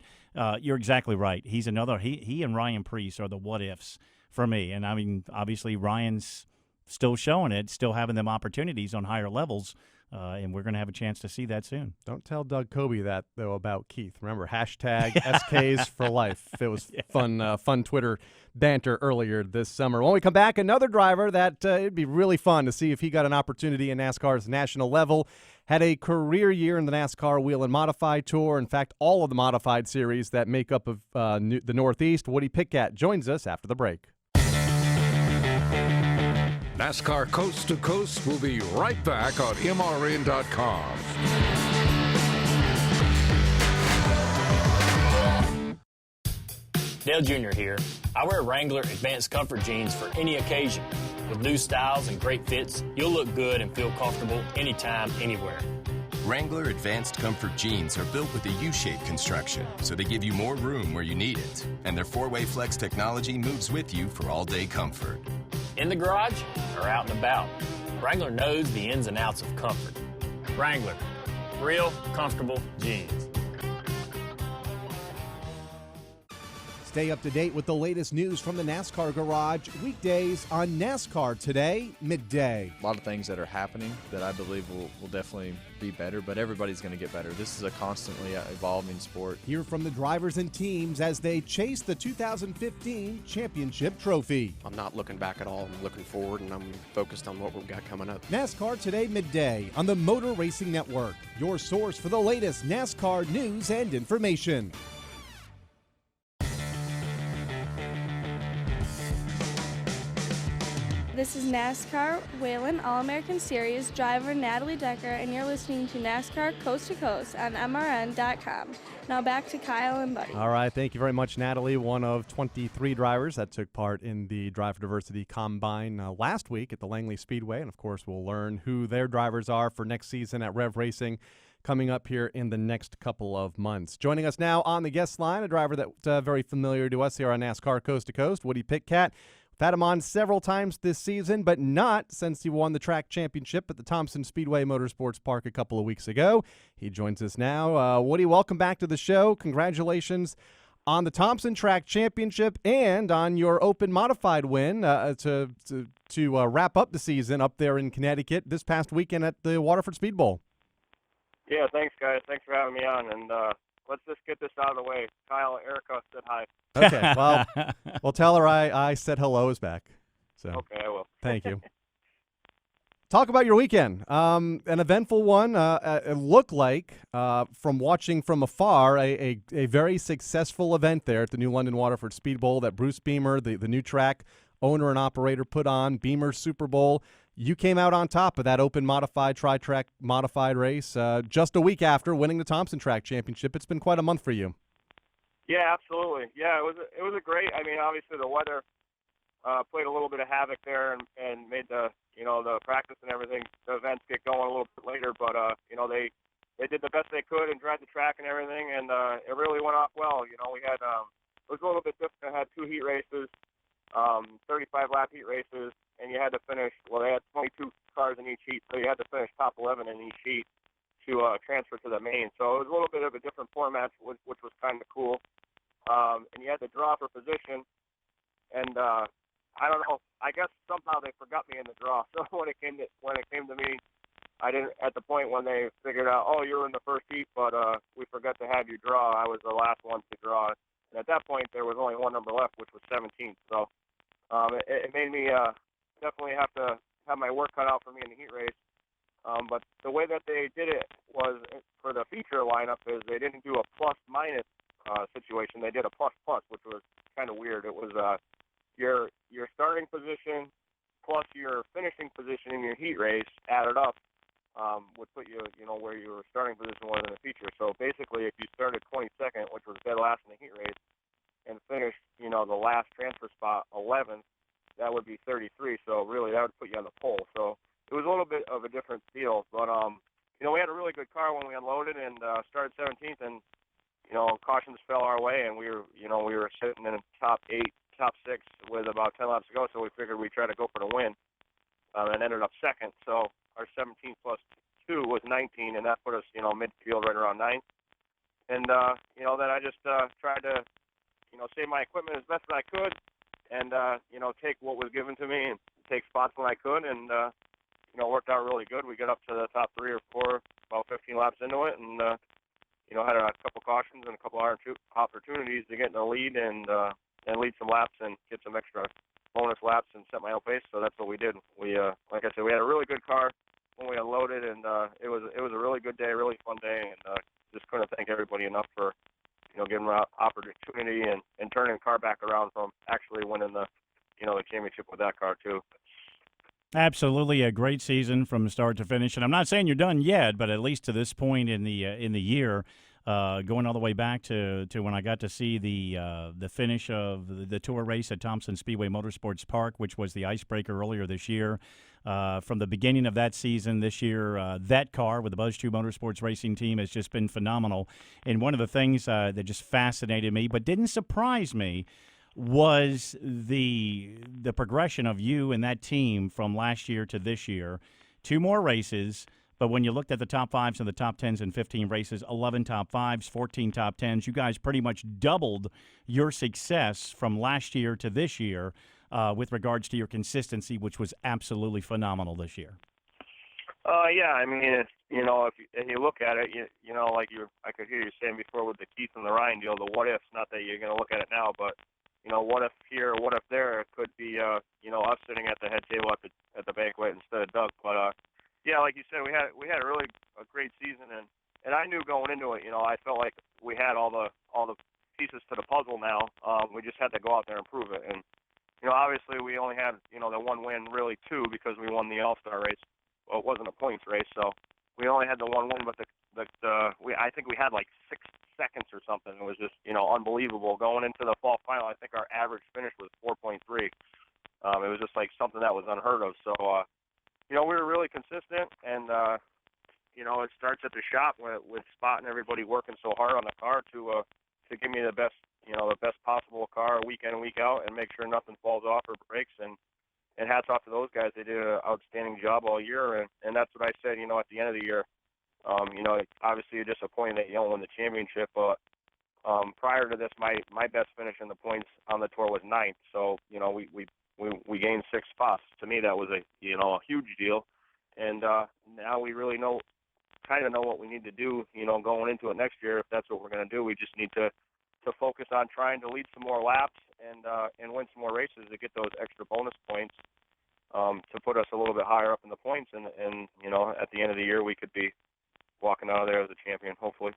you're exactly right. He's another. He and Ryan Priest are the what ifs for me. And I mean, obviously, Ryan's still showing it, still having them opportunities on higher levels. And we're going to have a chance to see that soon. Don't tell Doug Kobe that, though, about Keith. Remember, hashtag SKs for life. It was fun Twitter banter earlier this summer. When we come back, another driver that it'd be really fun to see if he got an opportunity in NASCAR's national level. Had a career year in the NASCAR Wheel and Modify Tour. In fact, all of the modified series that make up of the Northeast. Woody Pitkat joins us after the break. NASCAR Coast to Coast will be right back on MRN.com. Dale Jr. here. I wear Wrangler Advanced Comfort jeans for any occasion. With new styles and great fits, you'll look good and feel comfortable anytime, anywhere. Wrangler Advanced Comfort jeans are built with a U-shaped construction, so they give you more room where you need it. And their 4-way flex technology moves with you for all-day comfort. In the garage or out and about, Wrangler knows the ins and outs of comfort. Wrangler, real comfortable jeans. Stay up to date with the latest news from the NASCAR Garage weekdays on NASCAR Today, midday. A lot of things that are happening that I believe will definitely be better, but everybody's going to get better. This is a constantly evolving sport. Hear from the drivers and teams as they chase the 2015 championship trophy. I'm not looking back at all. I'm looking forward, and I'm focused on what we've got coming up. NASCAR Today, midday on the Motor Racing Network, your source for the latest NASCAR news and information. This is NASCAR Whelen All-American Series driver Natalie Decker, and you're listening to NASCAR Coast to Coast on MRN.com. Now back to Kyle and Buddy. All right, thank you very much, Natalie, one of 23 drivers that took part in the Driver Diversity Combine last week at the Langley Speedway. And, of course, we'll learn who their drivers are for next season at Rev Racing coming up here in the next couple of months. Joining us now on the guest line, a driver that's very familiar to us here on NASCAR Coast to Coast, Woody Pitkat. We've had him on several times this season, but not since he won the track championship at the Thompson Speedway Motorsports Park a couple of weeks ago. He joins us now. Woody, welcome back to the show. Congratulations on the Thompson Track Championship and on your Open Modified win to wrap up the season up there in Connecticut this past weekend at the Waterford Speed Bowl. Yeah, thanks, guys. Thanks for having me on. And let's just get this out of the way. Kyle, Erica said hi. Okay, well, tell her I said hello is back. So okay, I will. Thank you. Talk about your weekend. An eventful one. It looked like, from watching from afar, a very successful event there at the New London Waterford Speed Bowl that Bruce Beamer, the new track owner and operator, put on, Beamer Super Bowl. You came out on top of that Open Modified, Tri-Track Modified race just a week after winning the Thompson Track Championship. It's been quite a month for you. Yeah, absolutely. Yeah, it was a great. I mean, obviously the weather played a little bit of havoc there and made the practice and everything, the events get going a little bit later. But they did the best they could and drive the track and everything, and it really went off well. We had it was a little bit different. I had 2 heat races, 35 lap heat races, and you had to finish. Well, they had 22 cars in each heat, so you had to finish top 11 in each heat to transfer to the main. So it was a little bit of a different format, which was kind of cool. And you had to draw for position, and I don't know. I guess somehow they forgot me in the draw. So when it came to me, I didn't. At the point when they figured out, oh, you're in the first heat, but we forgot to have you draw. I was the last one to draw, and at that point there was only one number left, which was 17th. So it made me definitely have to have my work cut out for me in the heat race. But the way that they did it was for the feature lineup is they didn't do a plus-minus situation. They did a plus-plus, which was kind of weird. It was your starting position plus your finishing position in your heat race added up would put you, where your starting position was in the feature. So basically, if you started 22nd, which was dead last in the heat race, and finished, the last transfer spot 11th, that would be 33. So really, that would put you on the pole. So it was a little bit of a different deal, but we had a really good car when we unloaded and started 17th, and cautions fell our way, and we were sitting in the top 8, top 6 with about 10 laps to go, so we figured we'd try to go for the win, and ended up second. So our 17 plus 2 was 19, and that put us midfield right around 9th. And then I just tried to save my equipment as best as I could, and take what was given to me and take spots when I could, and you know, it worked out really good. We got up to the top 3 or 4 about 15 laps into it, and you know, had a couple cautions and a couple opportunities to get in the lead and lead some laps and get some extra bonus laps and set my own pace. So that's what we did. We like I said, we had a really good car when we unloaded, and it was a really good day, really fun day, and just couldn't thank everybody enough for, you know, giving me an opportunity and turning the car back around from actually winning the, you know, the championship with that car too. Absolutely, a great season from start to finish, and I'm not saying you're done yet, but at least to this point in the year, going all the way back to when I got to see the finish of the tour race at Thompson Speedway Motorsports Park, which was the icebreaker earlier this year. From the beginning of that season this year, that car with the Buzz 2 Motorsports Racing team has just been phenomenal. And one of the things that just fascinated me, but didn't surprise me, was the progression of you and that team from last year to this year. 2 more races, but when you looked at the top 5s and the top 10s in 15 races, 11 top 5s, 14 top 10s, you guys pretty much doubled your success from last year to this year with regards to your consistency, which was absolutely phenomenal this year. Yeah, I mean, it's, you know, if you look at it, you know, like I could hear you saying before with the Keith and the Ryan deal, the what ifs, not that you're going to look at it now, but you know, what if here, what if there? It could be, you know, us sitting at the head table at the banquet instead of Doug. But yeah, like you said, we had a really great season, and I knew going into it, you know, I felt like we had all the pieces to the puzzle now. We just had to go out there and prove it. And you know, obviously we only had, you know, the one win, really 2, because we won the All-Star race. Well, it wasn't a points race, so we only had the one win, but I think we had like 6 seconds or something. It was just, you know, unbelievable. Going into the fall final, I think our average finish was 4.3. It was just like something that was unheard of. So, you know, we were really consistent, and you know, it starts at the shop with Spot and everybody working so hard on the car to give me the best, you know, the best possible car week in and week out, and make sure nothing falls off or breaks. And hats off to those guys. They did an outstanding job all year, and that's what I said, you know, at the end of the year. You know, obviously you're disappointed that you don't win the championship, but prior to this, my best finish in the points on the tour was 9th. So, you know, we gained 6 spots. To me, that was a huge deal. And now we really kind of know what we need to do, you know, going into it next year. If that's what we're going to do, we just need to focus on trying to lead some more laps and win some more races to get those extra bonus points to put us a little bit higher up in the points. And you know, at the end of the year, we could be walking out of there as a champion, hopefully.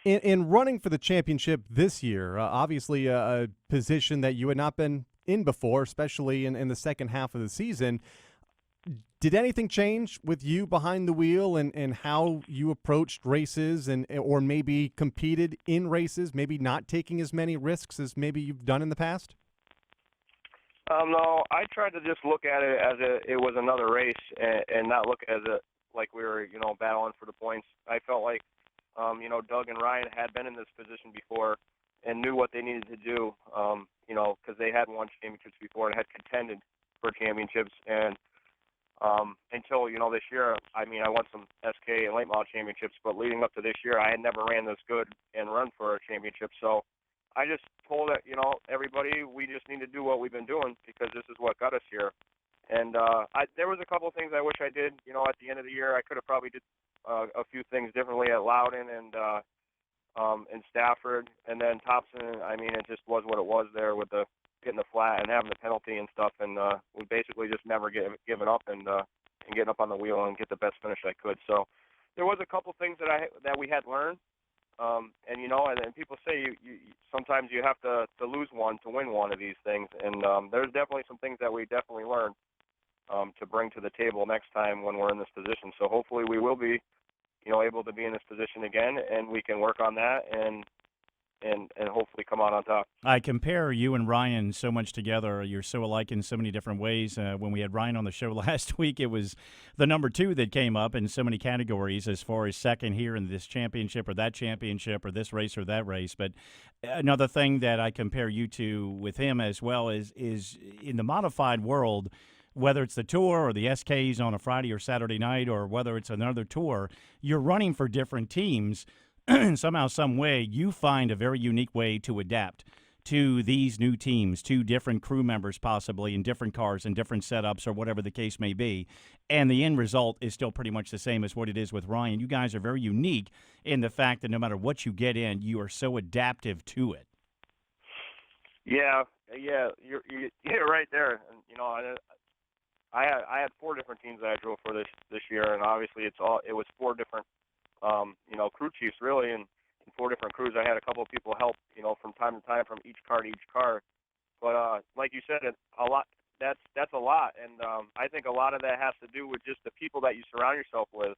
In running for the championship this year, obviously a position that you had not been in before, especially in the second half of the season. Did anything change with you behind the wheel and how you approached races or maybe competed in races, maybe not taking as many risks as maybe you've done in the past? No, I tried to just look at it as it was another race and not look at it like we were, you know, battling for the points. I felt like, you know, Doug and Ryan had been in this position before and knew what they needed to do, you know, because they had won championships before and had contended for championships. And until, you know, this year, I mean, I won some SK and late model championships, but leading up to this year, I had never ran this good and run for a championship. So I just told it, you know, everybody, we just need to do what we've been doing because this is what got us here. And there was a couple of things I wish I did, you know, at the end of the year. I could have probably did a few things differently at Loudon and Stafford. And then Thompson, I mean, it just was what it was there with the getting the flat and having the penalty and stuff. And we basically just never given up and getting up on the wheel and get the best finish I could. So there was a couple things that we had learned. And, you know, and people say you sometimes you have to lose one to win one of these things. And there's definitely some things that we definitely learned to bring to the table next time when we're in this position. So hopefully we will be, you know, able to be in this position again, and we can work on that and hopefully come out on top. I compare you and Ryan so much together. You're so alike in so many different ways. When we had Ryan on the show last week, it was the number 2 that came up in so many categories as far as second here in this championship or that championship or this race or that race. But another thing that I compare you to with him as well is in the modified world, whether it's the tour or the SKs on a Friday or Saturday night or whether it's another tour, you're running for different teams. Somehow, some way, you find a very unique way to adapt to these new teams, to different crew members possibly in different cars and different setups or whatever the case may be, and the end result is still pretty much the same as what it is with Ryan. You guys are very unique in the fact that no matter what you get in, you are so adaptive to it. Yeah, you're right there. And, I had 4 different teams that I drove for this year, and obviously it was 4 different crew chiefs really, and 4 different crews. I had a couple of people help, from time to time from each car to each car. But like you said, a lot. That's a lot, and I think a lot of that has to do with just the people that you surround yourself with.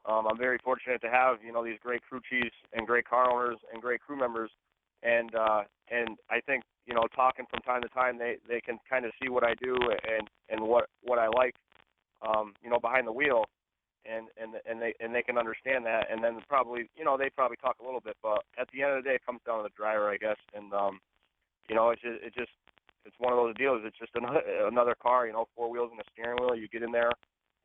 I'm very fortunate to have these great crew chiefs and great car owners and great crew members, and I think talking from time to time they can kind of see what I do and what I like, behind the wheel. And they can understand that, and then probably they probably talk a little bit, but at the end of the day it comes down to the driver, I guess. And it's one of those deals. It's just another car, 4 wheels and a steering wheel. You get in there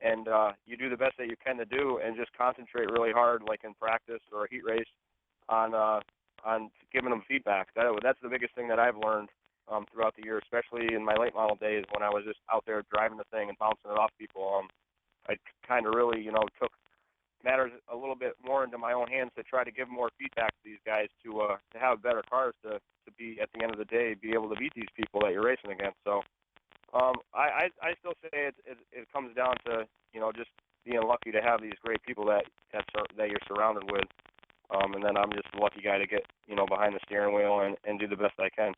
and you do the best that you can to do, and just concentrate really hard, like in practice or a heat race, on giving them feedback. That's the biggest thing that I've learned throughout the year, especially in my late model days when I was just out there driving the thing and bouncing it off people. I kind of really, took matters a little bit more into my own hands to try to give more feedback to these guys to have better cars to be, at the end of the day, be able to beat these people that you're racing against. So I still say it comes down to, just being lucky to have these great people that you're surrounded with. And then I'm just a lucky guy to get, behind the steering wheel and do the best I can.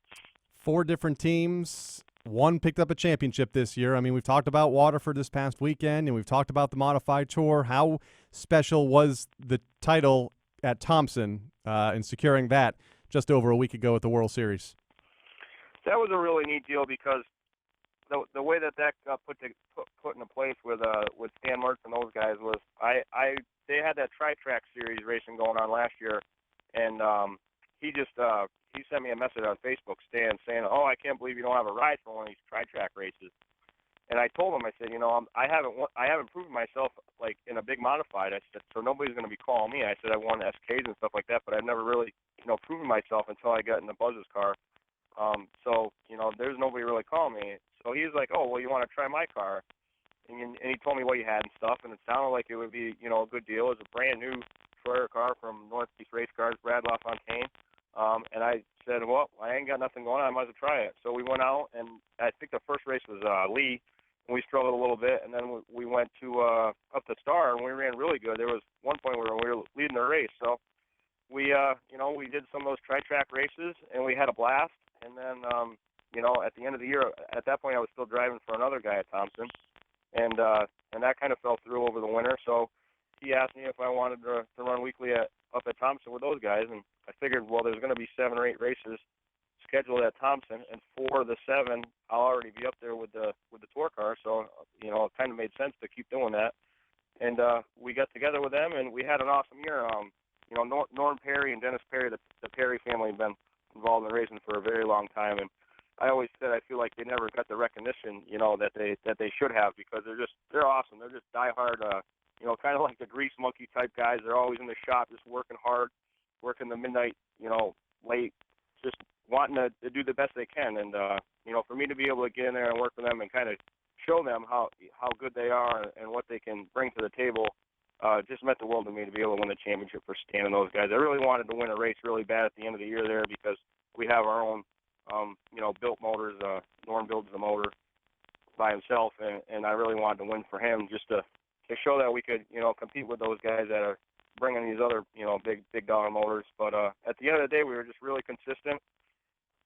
4 different teams. One picked up a championship this year. I mean, we've talked about Waterford this past weekend, and we've talked about the Modified Tour. How special was the title at Thompson in securing that just over a week ago at the World Series? That was a really neat deal because the way that got put into place with Stan Mertz and those guys was they had that tri-track series racing going on last year, and he sent me a message on Facebook, Stan, saying, "Oh, I can't believe you don't have a ride for one of these tri-track races." And I told him, I said, I haven't proven myself like in a big modified. I said, so nobody's going to be calling me. I said I won SKs and stuff like that, but I've never really proven myself until I got in the Buzz's car. So there's nobody really calling me. So he was like, "Oh, well, you want to try my car?" And he told me what he had and stuff, and it sounded like it would be a good deal. It was a brand new Troyer car from Northeast Race Cars, Brad LaFontaine. And I said, well, I ain't got nothing going on. I might as well try it. So we went out, and I think the first race was Lee, and we struggled a little bit. And then we went to up the Star, and we ran really good. There was one point where we were leading the race. So we did some of those tri-track races, and we had a blast. And then, at the end of the year, at that point, I was still driving for another guy at Thompson, and that kind of fell through over the winter. So he asked me if I wanted to run weekly up at Thompson with those guys, and I figured, well, there's going to be 7 or 8 races scheduled at Thompson, and 4 of the 7 I'll already be up there with the tour car, so it kind of made sense to keep doing that. And we got together with them, and we had an awesome year. Norm Perry and Dennis Perry, the Perry family, have been involved in racing for a very long time, and I always said I feel like they never got the recognition that they should have, because they're awesome. They're just diehard. Kind of like the grease monkey type guys. They're always in the shop, just working hard, working the midnight, late, just wanting to do the best they can. And, for me to be able to get in there and work with them and kind of show them how good they are and what they can bring to the table, just meant the world to me to be able to win the championship for Stan and those guys. I really wanted to win a race really bad at the end of the year there, because we have our own, built motors. Norm builds the motor by himself, and I really wanted to win for him just to show that we could, compete with those guys that are bringing these other, big dollar motors. But at the end of the day, we were just really consistent,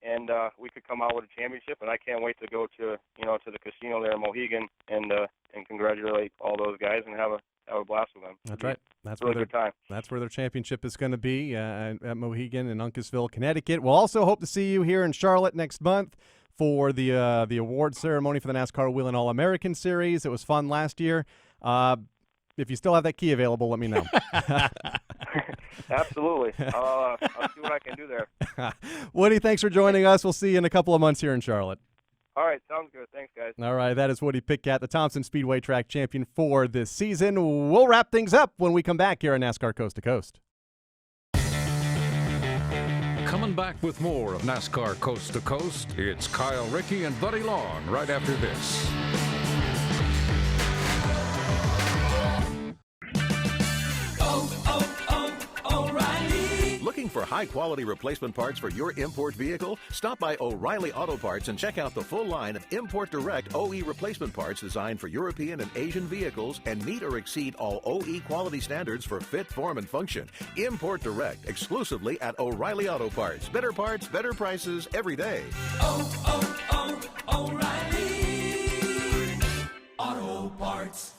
and we could come out with a championship. And I can't wait to go to the casino there in Mohegan and congratulate all those guys and have a blast with them. That's right. That's really where good time. That's where their championship is going to be at Mohegan in Uncasville, Connecticut. We'll also hope to see you here in Charlotte next month for the award ceremony for the NASCAR Wheelin' All-American Series. It was fun last year. If you still have that key available, let me know. Absolutely. I'll see what I can do there. Woody, thanks for joining us. We'll see you in a couple of months here in Charlotte. All right, sounds good. Thanks, guys. All right, that is Woody Pitkat, the Thompson Speedway Track champion for this season. We'll wrap things up when we come back here on NASCAR Coast to Coast. Come Coming back with more of NASCAR Coast to Coast, it's Kyle, Rickey, and Buddy Long right after this. Looking for high-quality replacement parts for your import vehicle? Stop by O'Reilly Auto Parts and check out the full line of Import Direct OE replacement parts designed for European and Asian vehicles and meet or exceed all OE quality standards for fit, form, and function. Import Direct, exclusively at O'Reilly Auto Parts. Better parts, better prices every day. O'Reilly Auto Parts.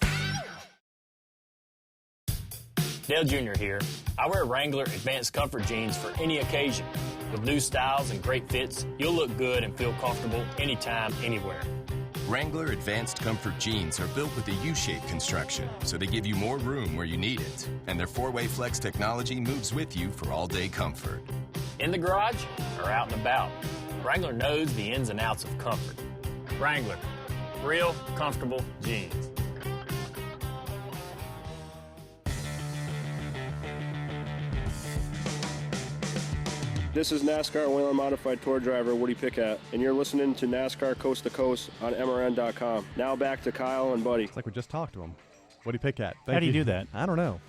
Dale Jr. here. I wear Wrangler Advanced Comfort jeans for any occasion. With new styles and great fits, you'll look good and feel comfortable anytime, anywhere. Wrangler Advanced Comfort jeans are built with a U-shaped construction, so they give you more room where you need it. And their 4-way flex technology moves with you for all-day comfort. In the garage or out and about, Wrangler knows the ins and outs of comfort. Wrangler, real comfortable jeans. This is NASCAR Whelen Modified Tour driver Woody Pitkat, and you're listening to NASCAR Coast to Coast on MRN.com. Now back to Kyle and Buddy. It's like we just talked to him. Woody Pitkat. How do you do that? I don't know.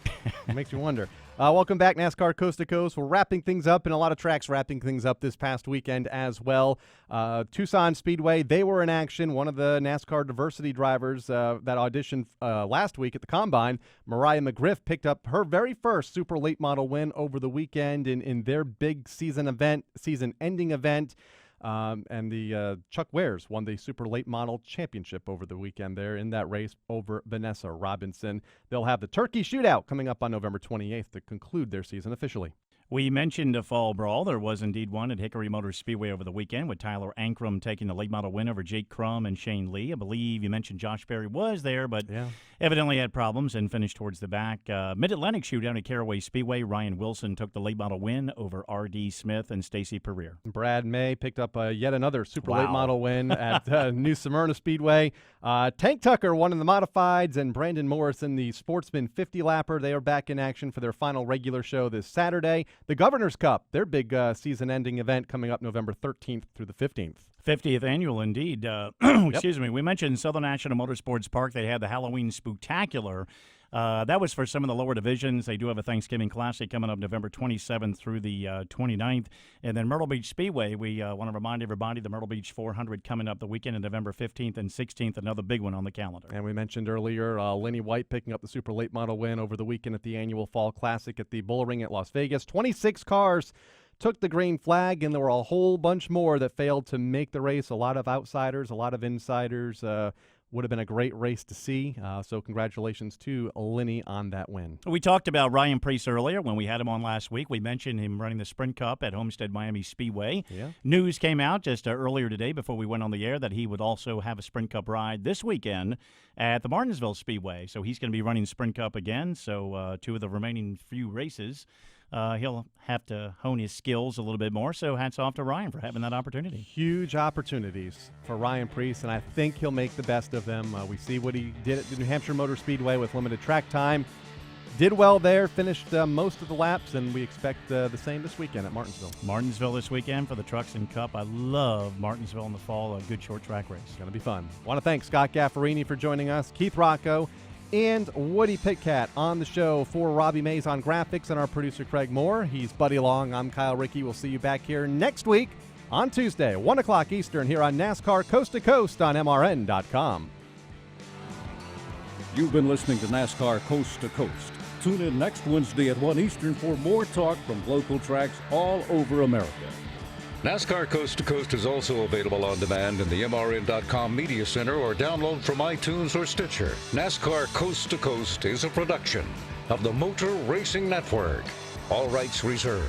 It makes you wonder. Welcome back, NASCAR Coast to Coast. We're wrapping things up, and a lot of tracks wrapping things up this past weekend as well. Tucson Speedway, they were in action. One of the NASCAR diversity drivers that auditioned last week at the Combine, Mariah McGriff, picked up her very first super late model win over the weekend in their big season-ending event. And the Chuck Wares won the Super Late Model Championship over the weekend there in that race over Vanessa Robinson. They'll have the Turkey Shootout coming up on November 28th to conclude their season officially. We mentioned a fall brawl. There was indeed one at Hickory Motor Speedway over the weekend with Tyler Ankrum taking the late model win over Jake Crum and Shane Lee. I believe you mentioned Josh Berry was there, but evidently had problems and finished towards the back. Mid-Atlantic Shootout at Caraway Speedway. Ryan Wilson took the late model win over R.D. Smith and Stacy Pereira. Brad May picked up yet another super late model win at New Smyrna Speedway. Tank Tucker won in the modifieds, and Brandon Morrison, the Sportsman 50-lapper. They are back in action for their final regular show this Saturday. The Governor's Cup, their big season-ending event coming up November 13th through the 15th. 50th annual, indeed. Excuse me. We mentioned Southern National Motorsports Park. They had the Halloween Spooktacular. That was for some of the lower divisions. They do have a Thanksgiving Classic coming up November 27th through the 29th. And then Myrtle Beach Speedway, we want to remind everybody the Myrtle Beach 400 coming up the weekend of November 15th and 16th, another big one on the calendar. And we mentioned earlier Lenny White picking up the super late model win over the weekend at the annual Fall Classic at the Bullring at Las Vegas. 26 cars took the green flag, and there were a whole bunch more that failed to make the race. A lot of outsiders, a lot of insiders. Would have been a great race to see. So congratulations to Lenny on that win. We talked about Ryan Preece earlier when we had him on last week. We mentioned him running the Sprint Cup at Homestead Miami Speedway. Yeah. News came out just earlier today before we went on the air that he would also have a Sprint Cup ride this weekend at the Martinsville Speedway. So he's going to be running Sprint Cup again. So two of the remaining few races. He'll have to hone his skills a little bit more, so hats off to Ryan for having that opportunity. Huge opportunities for Ryan Preece, and I think he'll make the best of them. We see what he did at the New Hampshire Motor Speedway with limited track time. Did well there, finished most of the laps, and we expect the same this weekend at Martinsville. Martinsville this weekend for the Trucks and Cup. I love Martinsville in the fall, a good short track race. It's going to be fun. Want to thank Scott Gafforini for joining us, Keith Rocco, and Woody Pitkat on the show for Robbie Mays on graphics and our producer Craig Moore. He's Buddy Long. I'm Kyle Rickey. We'll see you back here next week on Tuesday, 1 o'clock Eastern, here on NASCAR Coast to Coast on MRN.com. You've been listening to NASCAR Coast to Coast. Tune in next Wednesday at 1 Eastern for more talk from local tracks all over America. NASCAR Coast to Coast is also available on demand in the MRN.com Media Center or download from iTunes or Stitcher. NASCAR Coast to Coast is a production of the Motor Racing Network. All rights reserved.